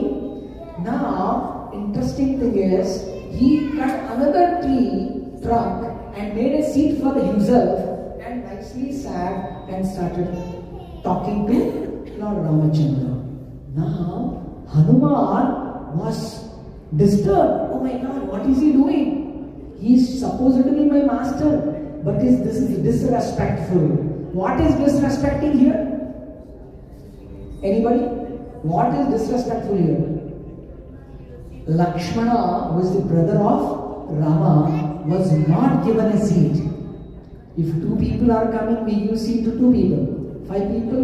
B: Now, interesting thing is, he cut another tree trunk and made a seat for himself and nicely sat and started talking to Lord Ramachandra. Now, Hanuman was disturbed. Oh my God, what is he doing? He is supposed to be my master, but this is disrespectful. What is disrespecting here? Anybody? What is disrespectful here? Lakshmana, who is the brother of Rama, was not given a seat. If two people are coming, we give seat to two people. Five people.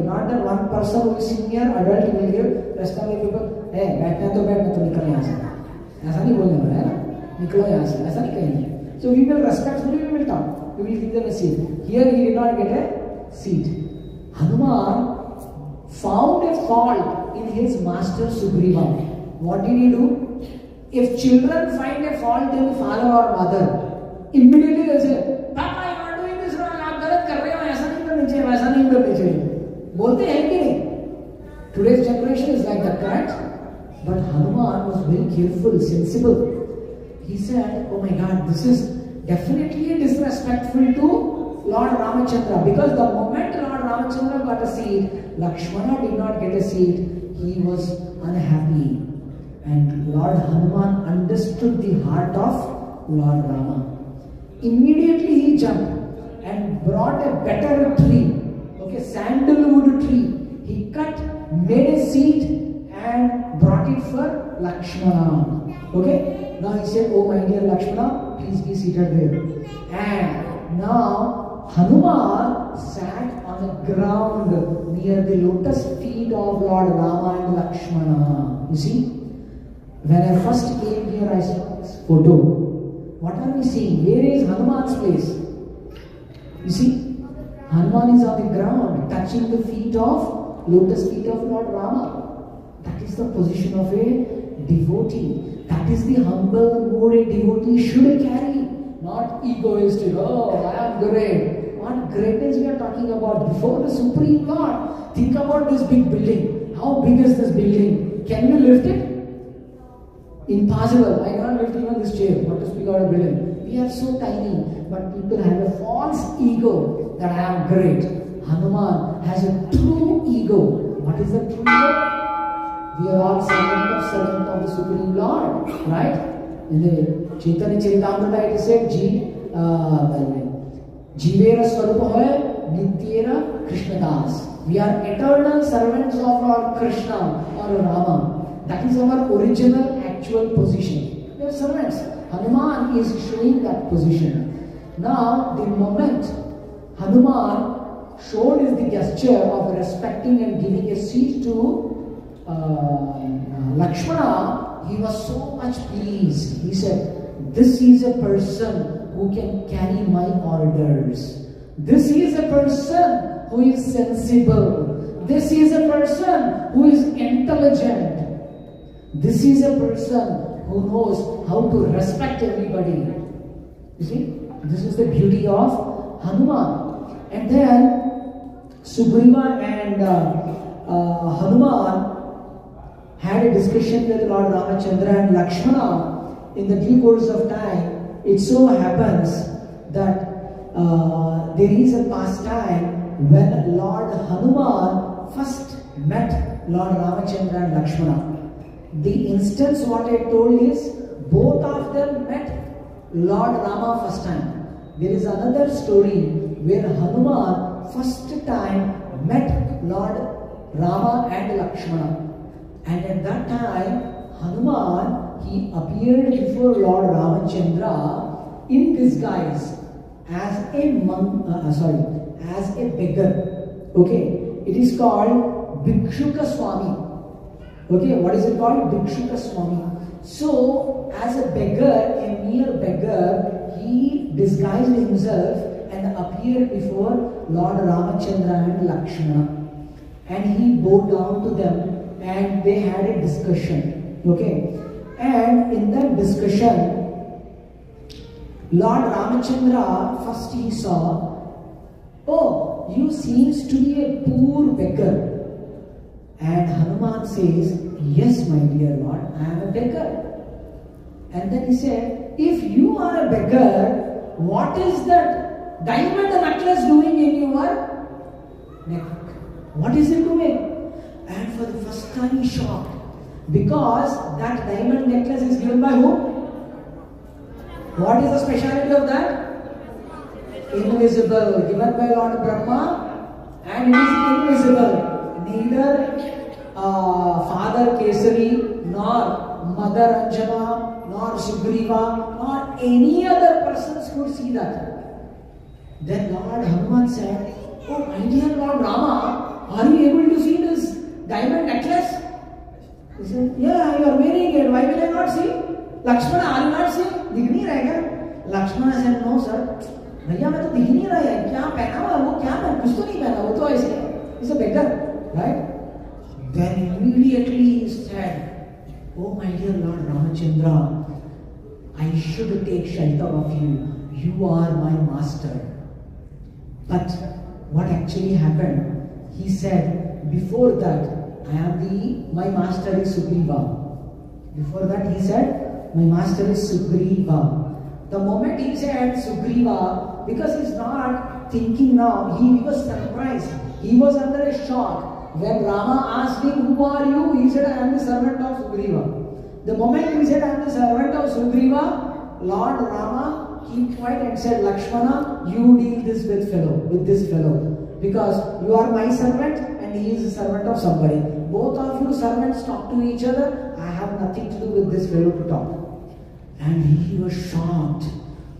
B: Not that one person who is sitting here, adult will give, rest of the people, hey, बैठना तो निकल यहाँ से. ऐसा नहीं बोलने वाला है ना? निकलो यहाँ से. ऐसा नहीं कहेंगे. So we will respectfully, we will talk. We will give them a seat. Here he did not get a seat. Hanuman found a fault in his master Sugriva. What did he do? If children find a fault in father or mother, immediately they say, Papa, you are doing this wrong, आप गलत कर रहे हो, ऐसा नहीं करना चाहिए, वैसा नहीं करना चाहिए. बोलते हैं कि नहीं? Today's generation is like that, correct? But Hanuman was very careful, sensible. He said, oh my God, this is definitely disrespectful to Lord Ramachandra, because the moment Lord Ramachandra got a seat, Lakshmana did not get a seat. He was unhappy. And Lord Hanuman understood the heart of Lord Rama. Immediately he jumped and brought a better tree, okay, sandalwood tree. He cut, made a seat and brought it for Lakshmana. Okay? Now he said, oh my dear Lakshmana, please be seated there. And now Hanuman sat on the ground near the lotus feet of Lord Rama and Lakshmana. You see? When I first came here, I saw this photo. What are we seeing? Where is Hanuman's place? You see? Hanuman is on the ground, touching the feet of, lotus feet of Lord Rama. That is the position of a devotee. That is the humble mood a devotee should carry. Not egoistic, oh, I am great. What greatness we are talking about? Before the Supreme Lord. Think about this big building. How big is this building? Can you lift it? Impossible. I cannot lift even this chair. What to speak about a building? We are so tiny. But people have a false ego that I am great. Hanuman has a true ego. What is the true ego? We are all servants of the Supreme Lord, right? In the Chaitanya Charitamrita it is said, Jivera Swarupa Hoya Nityena Krishnadas. We are eternal servants of Lord Krishna or Rama. That is our original actual position. We are servants. Hanuman is showing that position. Now, the moment Hanuman showed is the gesture of respecting and giving a seat to Lakshmana, he was so much pleased. He said, this is a person who can carry my orders. This is a person who is sensible. This is a person who is intelligent. This is a person who knows how to respect everybody. You see, this is the beauty of Hanuman. And then Sugriva and Hanuman had a discussion with Lord Ramachandra and Lakshmana. In the due course of time, it so happens that there is a pastime when Lord Hanuman first met Lord Ramachandra and Lakshmana. The instance what I told is, both of them met Lord Rama first time. There is another story where Hanuman first time met Lord Rama and Lakshmana. And at that time, Hanuman, he appeared before Lord Ramachandra in disguise as a beggar. Okay, it is called Bhikshuka Swami. Okay, what is it called? Bhikshuka Swami. So, as a beggar, a mere beggar, he disguised himself and appeared before Lord Ramachandra and Lakshmana. And he bowed down to them and they had a discussion. Okay, and in that discussion, Lord Ramachandra, first he saw, oh, you seems to be a poor beggar. And Hanuman says, yes, my dear Lord, I am a beggar. And then he said, if you are a beggar, what is that diamond necklace doing in your neck? What is it doing? And for the first time he shocked, because that diamond necklace is given by whom? What is the speciality of that? Invisible, given by Lord Brahma, and it is invisible. Neither Father Kesari, nor Mother Anjana, nor Sugriva, nor any other persons could see that. Then Lord Hanuman said, oh my dear Lord Rama, are you able to see this diamond necklace? He said, yeah, you are wearing it, why will I not see? Lakshmana, are you not seeing? दिख नहीं रहा क्या? Lakshmana said, no sir, भैया मैं तो दिख नहीं रहा है, क्या पहना हुआ है वो, क्या पहना, कुछ तो नहीं पहना, वो तो ऐसे, he's a beggar, right? Then immediately he said, oh my dear Lord Ramachandra, I should take shelter of you, you are my master. But what actually happened? He said, before that, my master is Sugriva. Before that he said, my master is Sugriva. The moment he said Sugriva, because he's not thinking now, he was surprised. He was under a shock. When Rama asked him, who are you? He said, I am the servant of Sugriva. The moment he said, I am the servant of Sugriva, Lord Rama kept quiet and said, Lakshmana, you deal with this fellow. Because you are my servant and he is a servant of somebody. Both of you servants talk to each other. I have nothing to do with this fellow to talk. And he was shocked.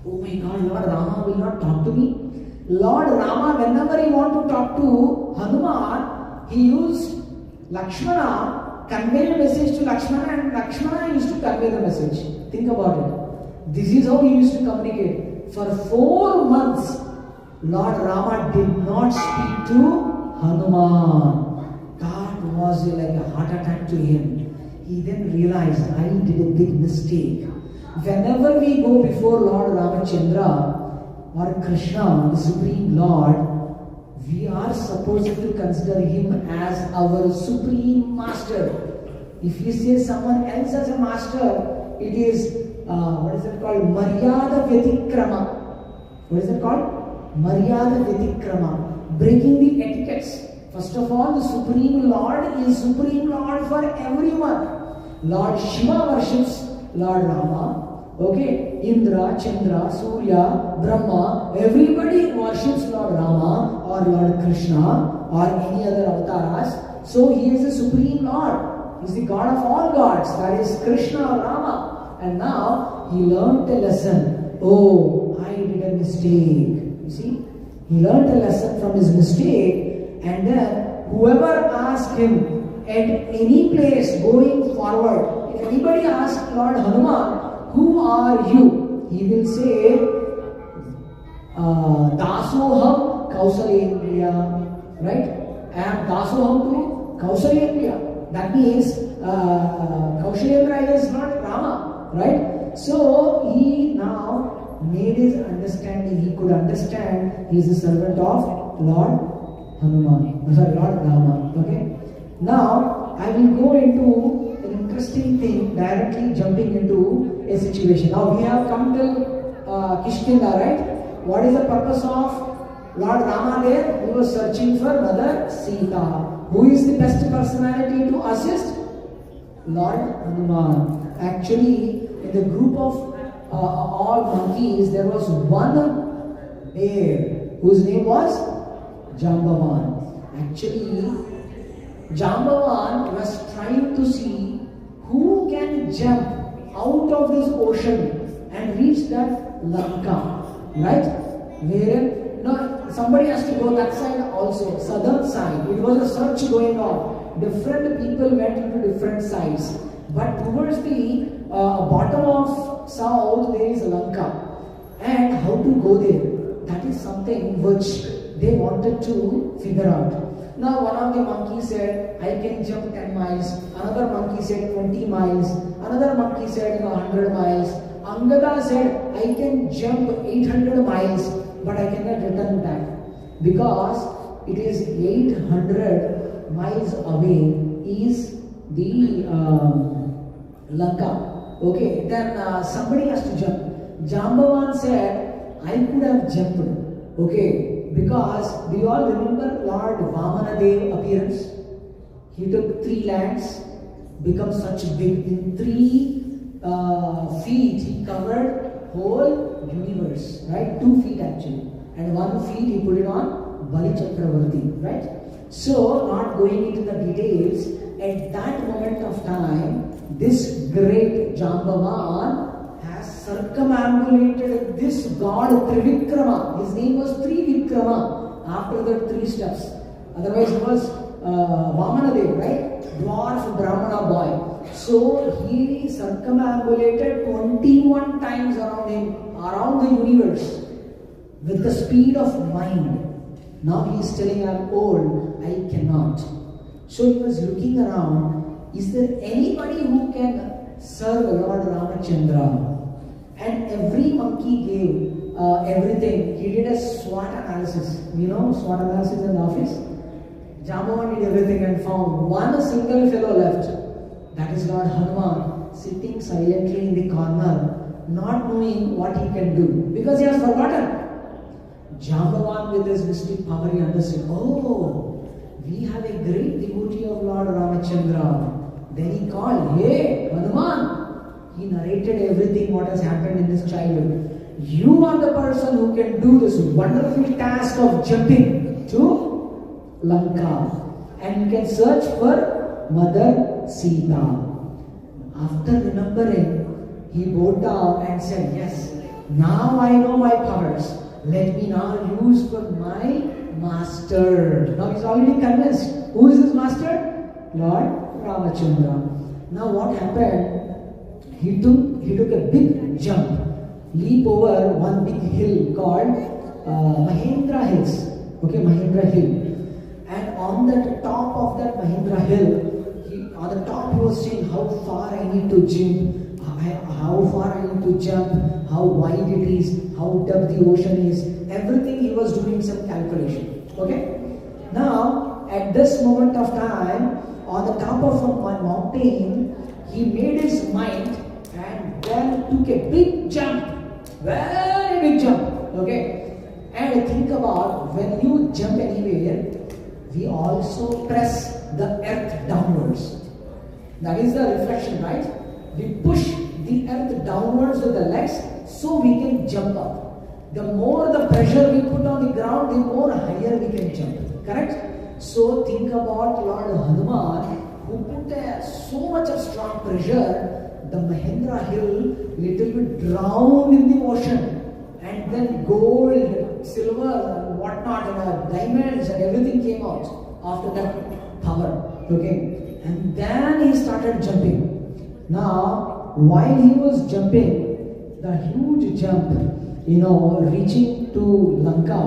B: Oh my God, Lord Rama will not talk to me. Lord Rama, whenever he want to talk to Hanuman, he used Lakshmana, convey a message to Lakshmana, and Lakshmana used to convey the message. Think about it. This is how he used to communicate. For 4 months, Lord Rama did not speak to Hanuman. That was like a heart attack to him. He then realized, I did a big mistake. Whenever we go before Lord Ramachandra or Krishna, the Supreme Lord, we are supposed to consider him as our Supreme Master. If we say someone else as a master, it is, what is it called? Maryada Vyatikrama. What is it called? Maryada Vyatikrama. Breaking the etiquettes. First of all, the Supreme Lord is Supreme Lord for everyone. Lord Shiva worships Lord Rama. Okay, Indra, Chandra, Surya, Brahma, everybody worships Lord Rama or Lord Krishna or any other avatars. So he is the Supreme Lord. He is the God of all gods. That is Krishna or Rama. And now he learned a lesson. Oh, I did a mistake. You see, he learned a lesson from his mistake, and then whoever asked him at any place going forward, if anybody asked Lord Hanuman, who are you? he will say, Dasoham Kausalendriya, right? I am Dasoham to Kausalendriya. That means Kausalendriya is not Rama, right? So he now made his understanding, he could understand he is a servant of Lord Lord Rama. Okay? Now I will go into an interesting thing, directly jumping into a situation. Now we have come till Kishkinda, right? What is the purpose of Lord Rama there? He was searching for Mother Sita. Who is the best personality to assist? Lord Hanuman. Actually, in the group of all monkeys, there was one bear whose name was Jambavan. Actually, Jambavan was trying to see who can jump out of this ocean and reach that Lanka. Right? Where no, somebody has to go that side also, southern side. It was a search going on. Different people went into different sides. But towards the bottom of south, there is Lanka. And how to go there? That is something which they wanted to figure out. Now one of the monkeys said, I can jump 10 miles. Another monkey said 20 miles. Another monkey said 100 miles. Angada said, I can jump 800 miles, but I cannot return back. Because it is 800 miles away is the Lanka. Okay, then somebody has to jump. Jambavan said, I could have jumped. Okay, because do you all remember Lord Vamanadev appearance? He took 3 lands, become such big. In 3 feet he covered whole universe, right? 2 feet actually, and 1 feet he put it on Bali Chakravarti, right? So not going into the details, at that moment of time, this great Jambavan has circumambulated this god Trivikrama. His name was Trivikrama after the 3 steps. Otherwise it was Vamanadev, right? Dwarf Brahmana boy. So he circumambulated 21 times around him, around the universe, with the speed of mind. Now he is telling, I'm old, I cannot. So he was looking around, is there anybody who can serve Lord Ramachandra? And every monkey gave everything. He did a SWOT analysis. You know SWOT analysis in the office? Jambavan did everything and found one single fellow left. That is Lord Hanuman, sitting silently in the corner, not knowing what he can do, because he has forgotten. Jambavan with his mystic power, he understood, oh, we have a great devotee of Lord Ramachandra. Then he called, hey, Hanuman. He narrated everything what has happened in his childhood. You are the person who can do this wonderful task of jumping to Lanka. And you can search for Mother Sita. After remembering, he bowed down and said, yes, now I know my powers. Let me now use for my master. Now he's already convinced. Who is his master? Lord Ramachandra. Now what happened? He took a big jump, leap over one big hill called Mahendra Hills. Okay, Mahendra Hill. And on the top of that Mahendra Hill, on the top he was saying how far I need to jump, how far I need to jump, how wide it is, how deep the ocean is. Everything he was doing some calculation. Okay? Now, at this moment of time, on the top of one mountain, he made his mind and then took a big jump. Very big jump. Okay? And think about when you jump anywhere, we also press the earth downwards. That is the reflection, right? We push the earth downwards with the legs so we can jump up. The more the pressure we put on the ground, the more higher we can jump. Correct? So think about Lord Hanuman, who put so much of strong pressure, the Mahendra Hill little bit drowned in the ocean. And then gold, silver and whatnot, and diamonds and everything came out after that power. Okay? And then he started jumping. Now, while he was jumping, the huge jump, reaching to Lanka,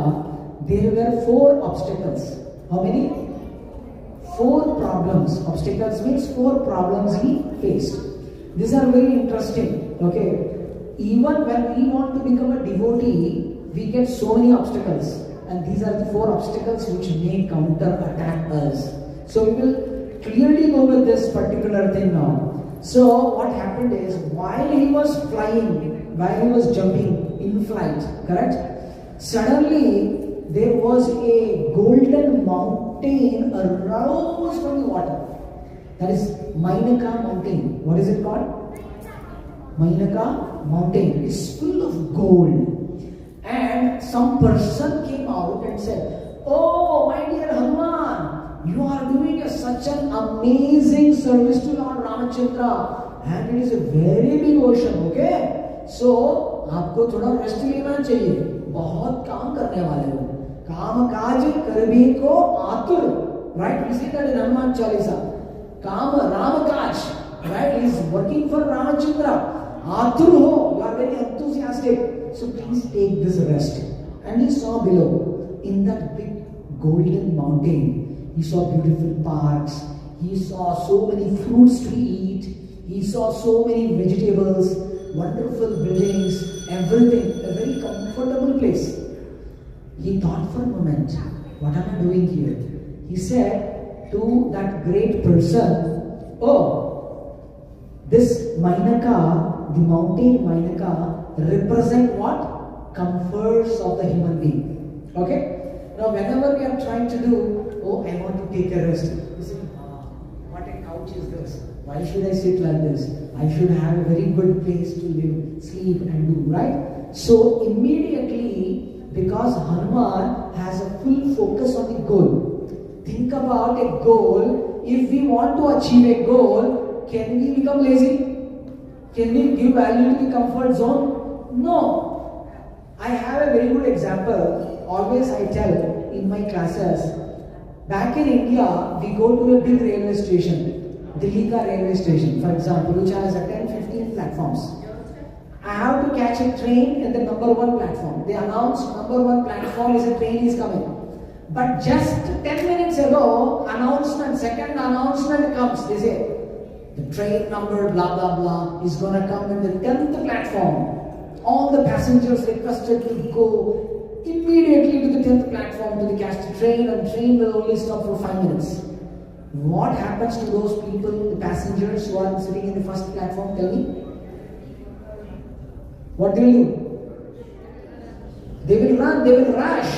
B: there were 4 obstacles. How many? 4 problems. Obstacles means 4 problems he faced. These are very interesting. Okay. Even when we want to become a devotee, we get so many obstacles. And these are the 4 obstacles which may counter-attack us. So we will clearly go with this particular thing now. So what happened is, while he was flying, while he was jumping in flight, correct? Suddenly, there was a golden mountain arose from the water. That is Mainaka mountain. What is it called? Mainaka mountain. It's full of gold. And some person came out and said, "Oh, my dear Hanuman, you are doing such an amazing service to Lord Ramachandra, and it is a very big ocean, okay? So, आपको थोड़ा rest लेना चाहिए. बहुत काम करने वाले हो. काम काज करबे को आतुर. Right? We see that in Hanuman Chalisa. काम राम काज. Right? He is working for Ramachandra. आतुर हो. You are very enthusiastic. So please take this rest." And he saw below, in that big golden mountain, he saw beautiful parks, he saw so many fruits to eat, he saw so many vegetables, wonderful buildings, everything, a very comfortable place. He thought for a moment, what am I doing here? He said to that great person, "Oh, this Mainaka, the mountain Mainaka, represent what? Comforts of the human being." Okay? Now whenever we are trying to do, "Oh, I want to take a rest," you say, "What a couch is this? Why should I sit like this? I should have a very good place to live, sleep and do," right? So immediately, because Hanuman has a full focus on the goal. Think about a goal. If we want to achieve a goal, can we become lazy? Can we give value to the comfort zone? No. I have a very good example. Always I tell in my classes. Back in India, we go to a big railway station, Delhi ka railway station, for example, which has 10-15 platforms. I have to catch a train in the number 1 platform. They announce number 1 platform is a train is coming. But just 10 minutes ago, second announcement comes. They say, the train number blah blah blah is gonna come in the 10th platform. All the passengers requested to go immediately to the 10th platform to catch the train, and train will only stop for 5 minutes. What happens to those people, the passengers who are sitting in the first platform? Tell me. What they will do? They will run, they will rush.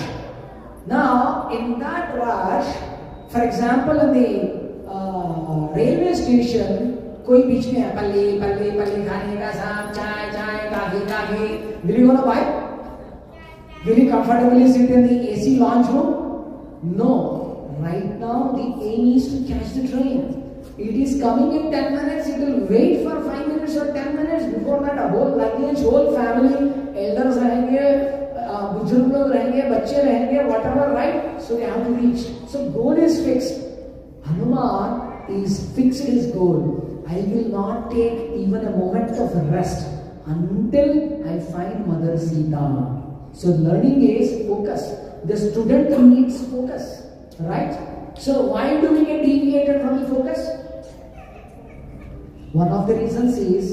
B: Now, in that rush, for example, in the railway station, कोई बीच में है पल्ले खाने का साथ चाय काफी. Will you go to buy? Will you comfortably sit in the AC lounge room? No. Right now the aim is to catch the train. It is coming in 10 minutes. It will wait for 5 minutes or 10 minutes. Before that, a whole luggage, whole family, elders रहेंगे, बुजुर्ग लोग रहेंगे, बच्चे रहेंगे, whatever, right? So they have to reach. So goal is fixed. Hanuman is fixed his goal. I will not take even a moment of rest until I find Mother Sita. So learning is focus. The student needs focus, right? So why do we get deviated from the focus? One of the reasons is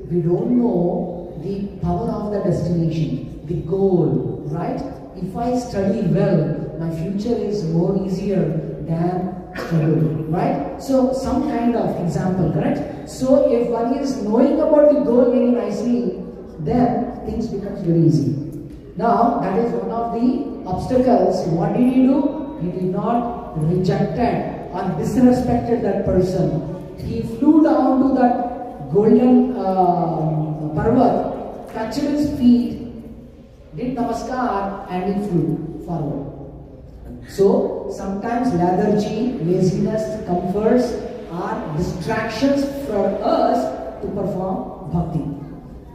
B: we don't know the power of the destination, the goal, right? If I study well, my future is more easier than struggle, right? So some kind of example, correct? So if one is knowing about the goal very nicely, then things becomes very easy. Now that is one of the obstacles. What did he do? He did not rejected or disrespected that person. He flew down to that golden parvat, touched his feet, did namaskar, and he flew forward. So sometimes lethargy, laziness, comforts are distractions for us to perform bhakti.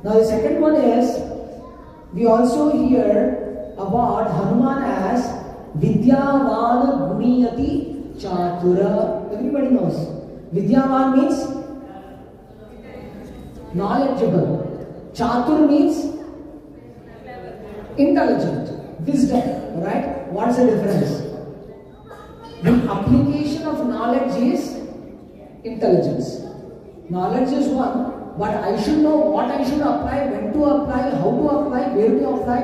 B: Now the second one is, we also hear about Hanuman as vidyāvāna guniyati chatura. Everybody knows. Vidyāvān means knowledgeable. Chatur means intelligent, wisdom, right? What's the difference? The application of knowledge is intelligence. Knowledge is one, but I should know what I should apply, when to apply, how to apply, where to apply.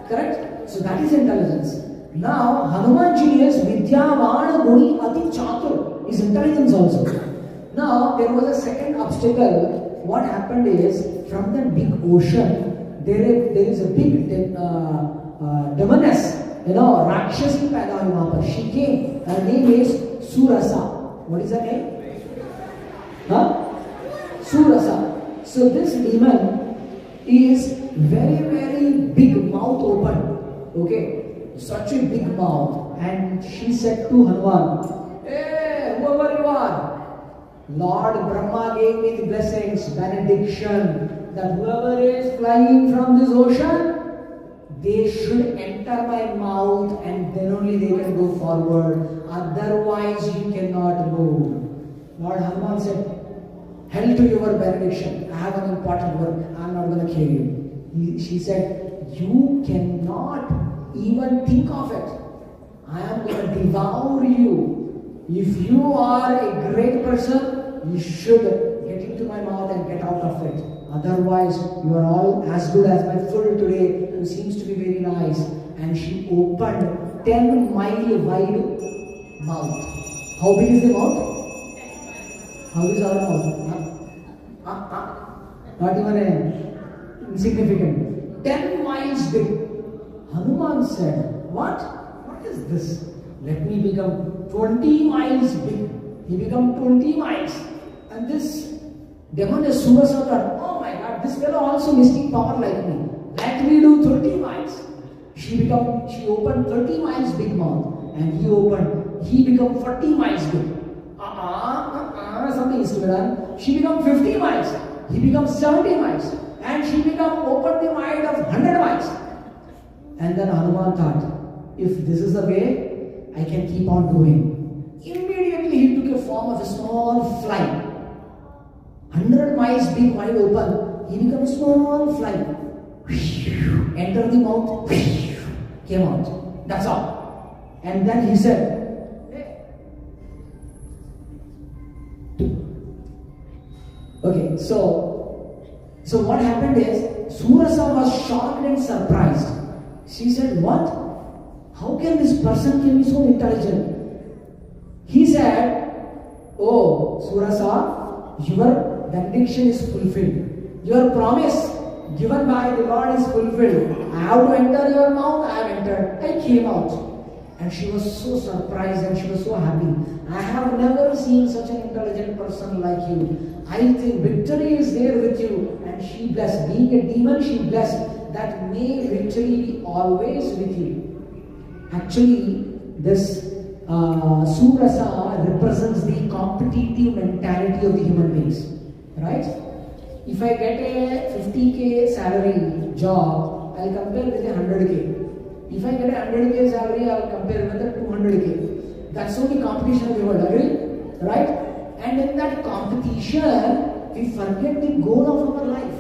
B: Correct? So that is intelligence. Now, Hanumanji is vidyā guni ati chatur, is intelligence also. Now, there was a second obstacle. What happened is, from the big ocean, there is a big demoness, Rakshasi paida hui wahan par. She came. Her name is Surasa. What is her name? Surasa. So this demon is very big mouth open. Okay, such a big mouth. And she said to Hanuman, "Hey, whoever you are, Lord Brahma gave me the blessings, benediction, that whoever is flying from this ocean, they should enter my mouth and then only they can go forward. Otherwise you cannot move." Lord Hanuman said, "Hell to your benediction. I have an important work. I am not going to kill you." She said, "You cannot even think of it. I am going to devour you. If you are a great person, you should get into my mouth and get out of it. Otherwise, you are all as good as my food today, who seems to be very nice." And she opened 10-mile wide mouth. How big is the mouth? How is our mouth? Not even insignificant. 10 miles big. Hanuman said, What is this? Let me become 20 miles big." He became 20 miles. And this demon is Surasa thought, "Oh my God, this fellow also mystic power like me. Let me do 30 miles. She opened 30 miles big mouth. And he became 40 miles big. Something is to be done. She became 50 miles. He became 70 miles. And she opened the mind of 100 miles. And then Hanuman thought, if this is the way, I can keep on doing. Immediately he took a form of a small fly. 100 miles big, wide open. He became a small fly. Entered the mouth, came out. That's all. And then he said, okay, so what happened is, Surasa was shocked and surprised. She said, "What? How can this person be so intelligent?" He said, "Oh, Surasa, your benediction is fulfilled. Your promise given by the Lord is fulfilled. I have to enter your mouth. I have entered. I came out." And she was so surprised and she was so happy. "I have never seen such an intelligent person like you. I think victory is there with you." And she blessed. Being a demon, she blessed that may victory be always with you. Actually, this Surasa represents the competitive mentality of the human beings. Right? If I get a 50k salary job, I'll compare with a 100k. If I get a 100k salary, I'll compare with a 200k. That's only competition of the world, agree? Right? And in that competition, we forget the goal of our life.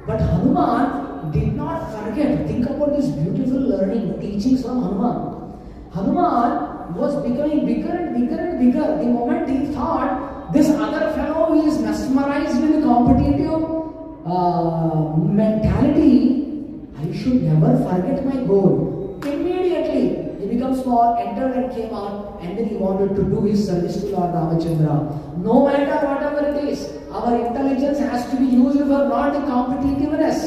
B: But Hanuman did not forget. Think about this beautiful learning, teachings from Hanuman. Hanuman was becoming bigger and bigger and bigger. The moment he thought, this other fellow is mesmerized with the competitive mentality, I should never forget my goal. Immediately, he became small, entered and came out, and then he wanted to do his service to Lord Ramachandra. No matter whatever it is, our intelligence has to be used for not the competitiveness.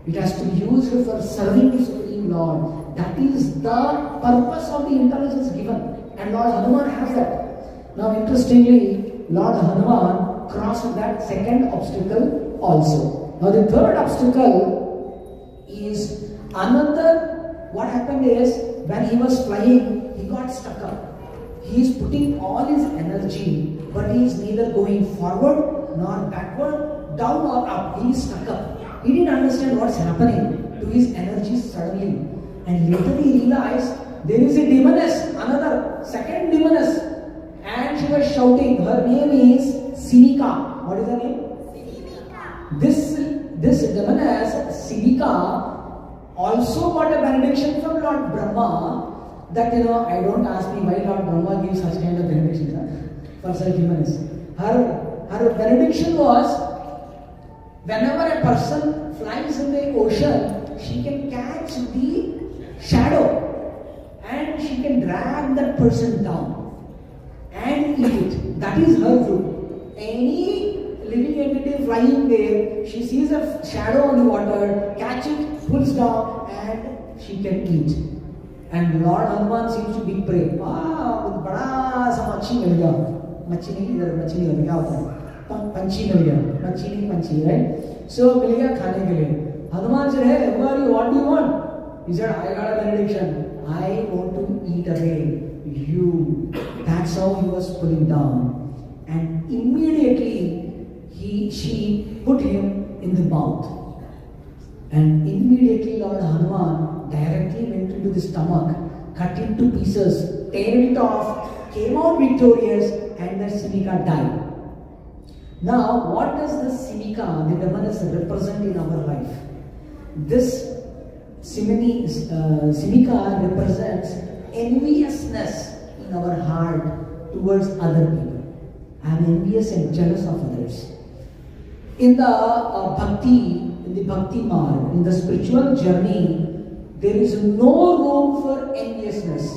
B: It has to be used for serving the Supreme Lord. That is the purpose of the intelligence given. And Lord Hanuman has that. Now interestingly, Lord Hanuman crossed that second obstacle also. Now the third obstacle is another. What happened is, when he was flying, he got stuck up. He is putting all his energy, but he is neither going forward nor backward, down or up. He is stuck up. He didn't understand what's happening to his energy suddenly. And later he realized there is a demoness, another second demoness. And she was shouting. Her name is Sinika. What is her name?
C: Sinika.
B: This Sivika also got a benediction from Lord Brahma that, I don't ask me why Lord Brahma gives such kind of benediction for such humans. Her benediction was, whenever a person flies in the ocean, she can catch the shadow and she can drag that person down and eat it. That is her rule. Any living entity flying there, she sees a shadow on the water, catch it, pulls down, and she can eat. And Lord Hanuman seems to be prey. Wow, bada sa machi mil gaya. Machi nahi, idhar machi nahi, kya hota hai? Panchi mil gaya. Machi nahi, panchi, right? So mil gaya khane ke liye. Hanuman said, hey, who are you? What do you want? He said, I got a benediction. I want to eat away you. That's how he was pulling down. And immediately she put him in the mouth. And immediately Lord Hanuman directly went into the stomach, cut into pieces, tear it off, came out victorious, and the Sivika died. Now, what does the Sivika, the Brahmanas, represent in our life? This Sivika represents enviousness in our heart towards other people. I am envious and jealous of others. In the bhakti marg, in the spiritual journey, there is no room for enviousness.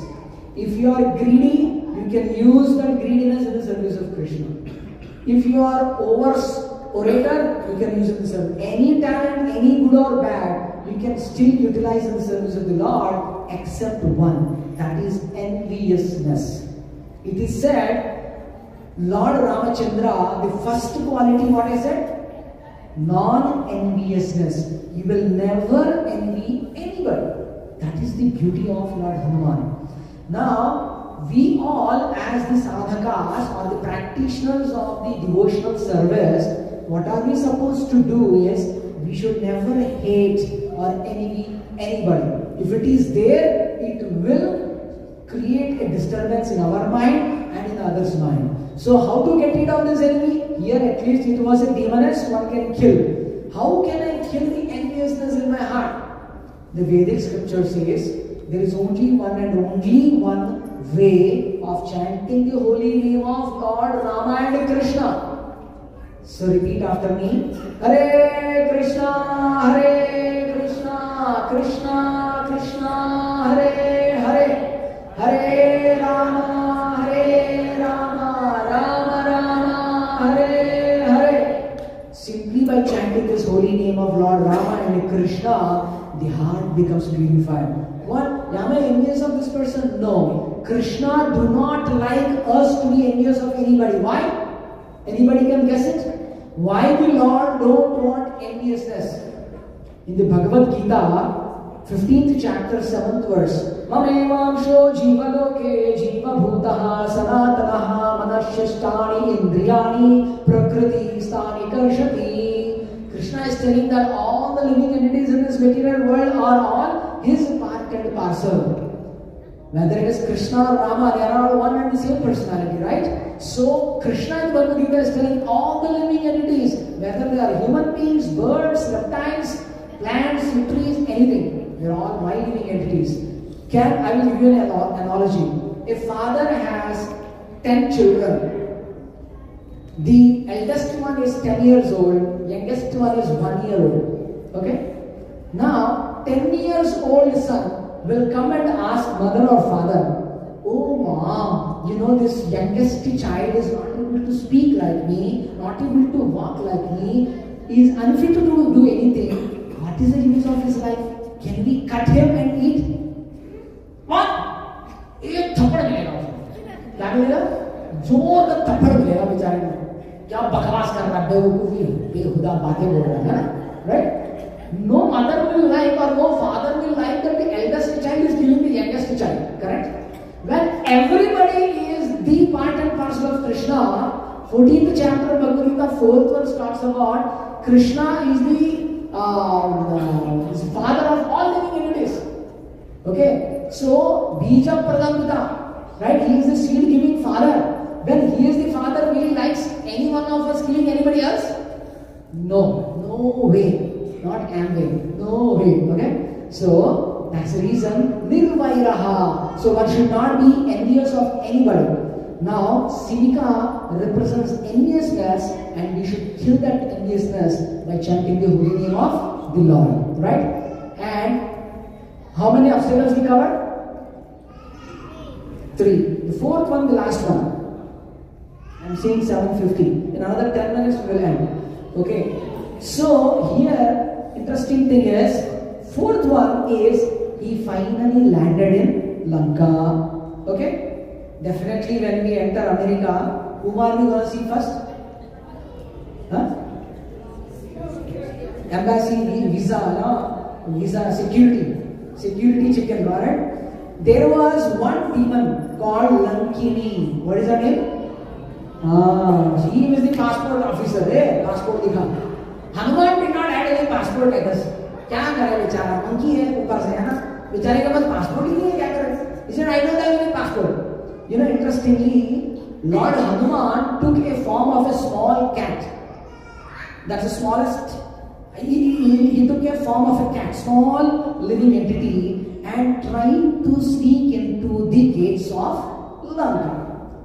B: If you are greedy, you can use that greediness in the service of Krishna. If you are orator, you can use it in the service. Any talent, any good or bad, you can still utilize in the service of the Lord, except one, that is enviousness. It is said, Lord Ramachandra, the first quality, what I said? Non-enviousness. You will never envy anybody. That is the beauty of Lord Hanuman. Now, we all as the sadhakas or the practitioners of the devotional service, what are we supposed to do is, we should never hate or envy anybody. If it is there, it will create a disturbance in our mind and in others' mind. So how to get rid of this envy? Here at least it was a demoness one can kill. How can I kill the enviousness in my heart? The Vedic scripture says there is only one and only one way of chanting the holy name of Lord Rama and Krishna. So repeat after me. Hare Krishna, Hare Krishna, Krishna Krishna, Hare Hare, Hare Rama, Hare Rama, Rama Rama, Hare Hare. Simply by chanting this holy name of Lord Rama and Krishna, the heart becomes purified. What? Am I envious of this person? No. Krishna do not like us to be envious of anybody. Why? Anybody can guess it? Why the Lord don't want enviousness? In the Bhagavad Gita, 15th chapter, 7th verse, Mamevamsho jivaloke jiva bhutaha sanatanaha manashyashtani indriyani prakriti stani karshati. Krishna is telling that all the living entities in this material world are all his part and parcel. Whether it is Krishna or Rama, they are all one and the same personality, right? So Krishna in Bhagavad Gita is telling all the living entities, whether they are human beings, birds, reptiles, plants, trees, anything, they are all my living entities. I will give you an analogy. A father has 10 children. The eldest one is 10 years old, youngest one is 1 year old. Okay? Now, 10 years old son will come and ask mother or father, oh mom, this youngest child is not able to speak like me, not able to walk like me, is unfit to do anything. What is the use of his life? Can we cut him and eat? What? एक थप्पड़ मिलेगा उसको. क्या मिलेगा? जोर का थप्पड़ मिलेगा बेचारे को. क्या बकवास कर रहा है, बेवकूफी, बेहुदा बातें बोल रहा है ना? Right? No mother will like or no father will like that the eldest child is killing the youngest child. Correct? When everybody is the part and parcel of Krishna, 14th chapter of Bhagavad Gita, 4th verse talks about Krishna is the father of all living entities. Okay? So, Bija Pradamita, right? He is the seed giving father. When he is the father, will he likes any one of us killing anybody else? No, no way. not Amway. No way. Okay? So that's the reason nirvairaha. So one should not be envious of anybody. Now Simika represents enviousness, and we should kill that enviousness by chanting the holy name of the Lord. Right? And how many obstacles we covered? 3. The fourth one, the last one. I'm saying 7:50. In another 10 minutes we will end. Okay. So here, interesting thing is, fourth one is he finally landed in Lanka. Okay. Definitely when we enter America, whom are we going to see first? Huh? Embassy, visa, no? Visa, security chicken, alright? There was one demon called Lankini. What is her name? He was the passport officer. Passport dikha. Hanuman did not have any passport like us. क्या करे बेचारा? monkey है ऊपर से, है ना? बेचारे के पास passport ही नहीं है, क्या करे? He said, I don't have any passport. You know, interestingly, Lord Hanuman took a form of a small cat. That's the smallest. He took a form of a cat, small living entity, and tried to sneak into the gates of Lanka.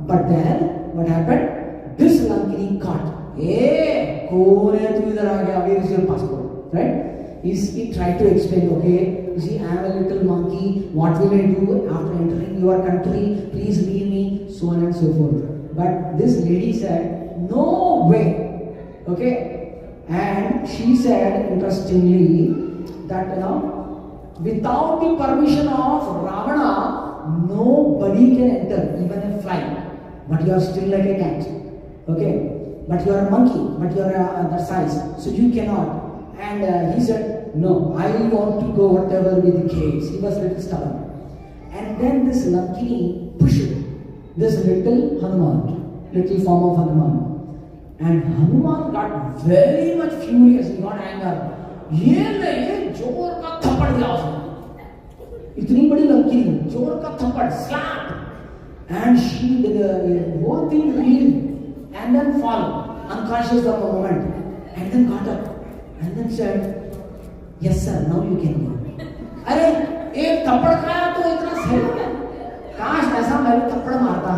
B: But then, what happened? This Lankini caught. Hey, where is your passport? Right? He tried to explain, okay, you see, I am a little monkey, what will I do after entering your country? Please leave me, so on and so forth. But this lady said, no way. Okay? And she said, interestingly, that, without the permission of Ravana, nobody can enter, even a fly. But you are still like a cat. Okay? But you are a monkey, but you are that size, so you cannot. And he said, no, I want to go whatever be the case. He was a little stubborn. And then this Lankini pushed this little Hanuman, little form of Hanuman. And Hanuman got very much furious, he got anger. ये जोर का थप्पड़ दिया उसने. इतनी बड़ी Lankini, जोर का थप्पड़, slap. And she did the whole thing reeled and then fall, unconscious for a moment. And then got up. And then said, yes sir, now you can go. अरे एक थप्पड़ खाया तो इतना सही हो गया. काश ऐसा मैं भी थप्पड़ मारता,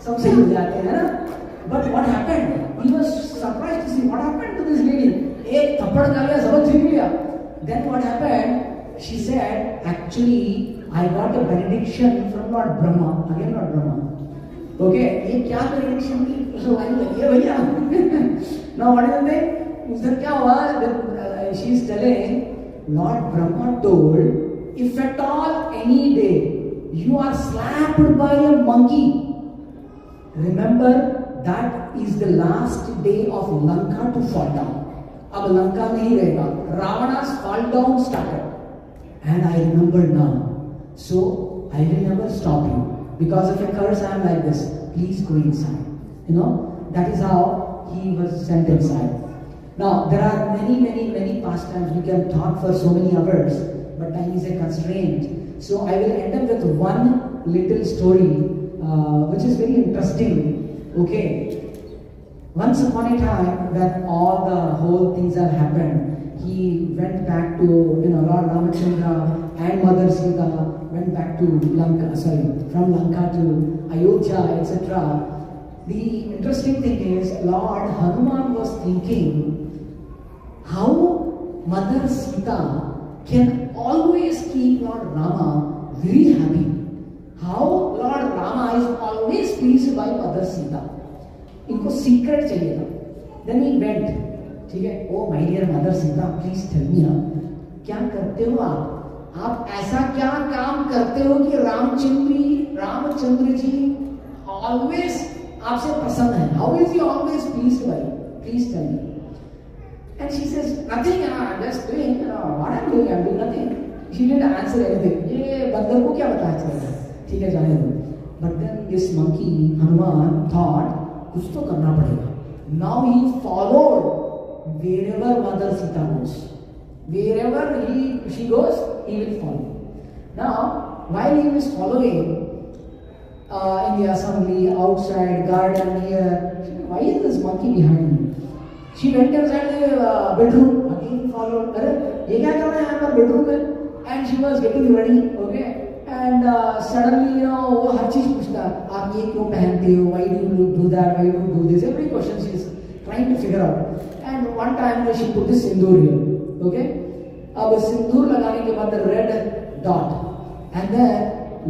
B: सब सही हो जाते हैं ना. But what happened? He was surprised to see what happened to this lady. एक थप्पड़ खा लिया, सब ठीक हो गया. Then what happened? She said, actually I got a benediction from Lord Brahma. Again Lord Brahma. Okay, ये क्या benediction की लाइन लगी है भैया? Now what is the thing? उधर क्या हुआ? She is telling, Lord Brahma told, if at all any day you are slapped by a monkey, remember that is the last day of Lanka to fall down. अब लंका नहीं रहेगा. Ravana's fall down started. And I remember now. So I will never stop you. Because of a curse I am like this. Please go inside. That is how he was sent inside. Now, there are many pastimes. We can talk for so many hours, but time is a constraint. So I will end up with one little story, which is very interesting. Okay. Once upon a time, when all the whole things have happened, he went back to, Lord Ramachandra and Mother Sita went back to Lanka, from Lanka to Ayodhya, etc. The interesting thing is, Lord Hanuman was thinking, how Mother Sita can always keep Lord Rama very happy. How Lord Rama is always pleased by Mother Sita. इनको secret चाहिए था. Then he went. ठीक है? Oh my dear Mother Sita, please tell me क्या करते हो आप? आप ऐसा क्या काम करते हो कि रामचंद्र जी always आपसे प्रसन्न है? How is he always pleased by you? Please tell me. And she says, nothing, I'm just doing, what I'm doing nothing. She didn't answer anything. ये बंदर को क्या बताया चलेगा? ठीक है, जाने दो. But then this monkey, Hanuman, thought, कुछ तो करना पड़ेगा. Now he followed wherever Mother Sita goes. Wherever she goes, he will follow. Now, while he was following in the assembly, outside, garden, here, why is this monkey behind me? She went inside the bedroom, again followed. अरे ये क्या कर रहे हैं यहाँ पर bedroom में? And she was getting ready, okay? And suddenly, वो हर चीज पूछता है, आप ये क्यों पहनते हो? Why do you do that? Why do you do this? Every question she is trying to figure out. And one time she put this sindoor here, okay? अब सिंदूर लगाने के बाद the red dot, and then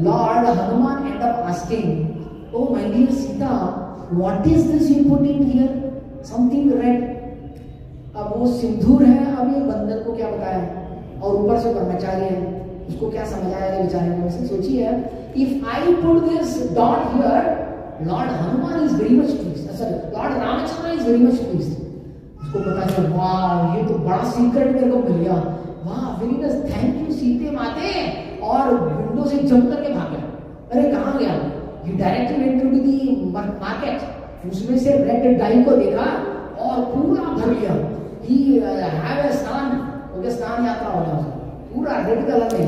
B: Lord Hanuman ended up asking, "Oh my dear Sita, what is this you put in here? Something red." अब वो सिंदूर है, अब ये बंदर को क्या बताया, और ऊपर से ब्रह्मचारी है, उसको क्या समझ आएगा बेचारे को? ऐसे सोचिए, if I put this dot here, Lord Hanuman is very much pleased. Sorry, Lord Ramachandra is very much pleased. उसको पता चला, वाह ये तो बड़ा सीक्रेट मेरे को मिल गया, वाह वेरी नाइस, थैंक यू सीते माते, और विंडो से जंप करके भाग गया। अरे कहाँ गया? He directly went to the market, उसमें से रेड डाई को देखा और पूरा भर लिया। He have a स्नान, ओके स्नान यात्रा हो गया, पूरा रेड कलर में,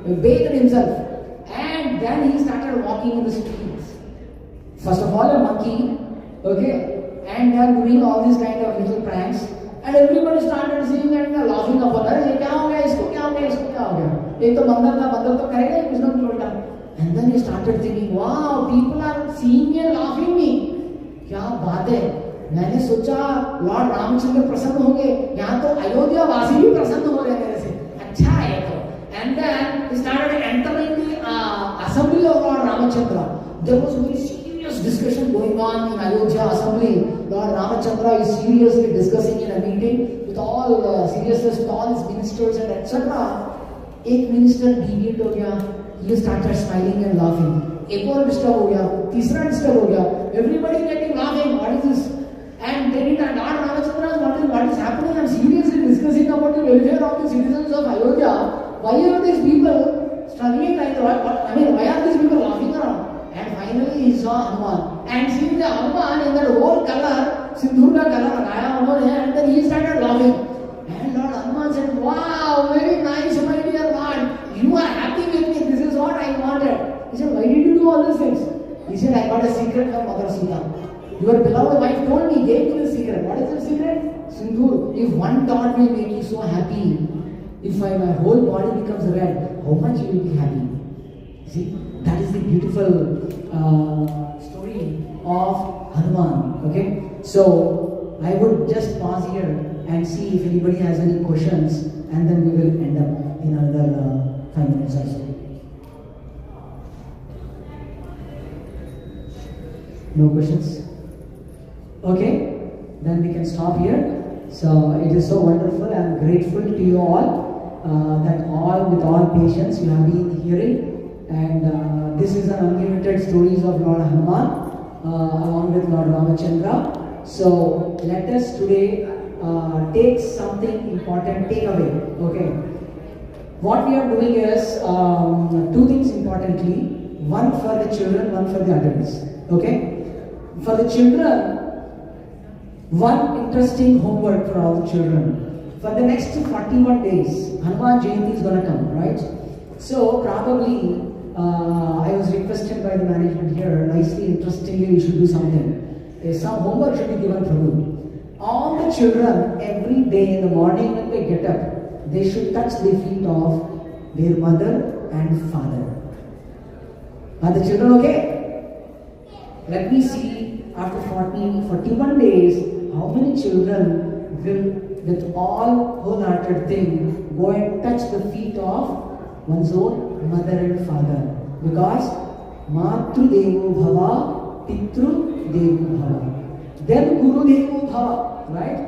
B: he bathed himself, and then he started walking in the streets. First of all a monkey, okay, and they are doing all these kind of little pranks, and everybody started seeing and laughing upon, अरे ये क्या हो गया, इसको क्या हो गया, इसको क्या हो गया, एक तो बंदर था, बंदर तो करेगा कुछ ना कुछ उल्टा। And then he started thinking, wow, people are seeing me and laughing me, क्या बात है। मैंने सोचा लॉर्ड रामचंद्र प्रसन्न होंगे, यहाँ तो अयोध्या वासी भी प्रसन्न हो रहे हैं मेरे से, अच्छा है तो। And then he started entering the assembly of Lord Ramachandra. There was very serious discussion going on in Ayodhya assembly. Lord Ramachandra is seriously discussing in a meeting with all seriousness with all his ministers and etc. एक minister deviate हो गया, he started smiling and laughing. एक और disturb हो गया, तीसरा disturb हो गया, everybody getting laughing. What is this? And they did not Ramachandra, what is happening? I'm seriously discussing about the welfare of the citizens of Ayodhya. Why are these people struggling like that? I mean, why are these people laughing around? And finally he saw Hanuman. And seeing the Hanuman in that whole color, Sindhur ka color lagaya unhone, and then he started laughing. And Lord Hanuman said, wow, very nice my dear Lord. You are happy with me. This is what I wanted. He said, why did you do all these things? He said, I got a secret from Mother Sita. Your beloved wife told me, gave me the secret. What is the secret? Sindhur. If one dot will make you so happy, if my whole body becomes red, how much you will be happy? See, that is the beautiful story of Hanuman. Okay, so I would just pause here and see if anybody has any questions, and then we will end up in another 5 minutes or so. No questions? Okay, then we can stop here. So it is so wonderful. I am grateful to you all that with all patience you have been hearing, and this is an unlimited stories of Lord Hanuman along with Lord Ramachandra. So let us today take something important, take away. Okay, what we are doing is two things importantly: one for the children, one for the adults. Okay, for the children, one interesting homework for all the children. For the next 41 days, Hanuman Jayanti is going to come, right? So probably I was requested by the management here, nicely, interestingly, we should do something. Some homework should be given Prabhu. All the children, every day in the morning when they get up, they should touch the feet of their mother and father. Are the children okay? Let me see after 41 days, how many children will, with all wholehearted thing, go and touch the feet of one's own mother and father. Because Matru Devo Bhava, Pitru Devo Bhava. Then Guru Devo Bhava, right?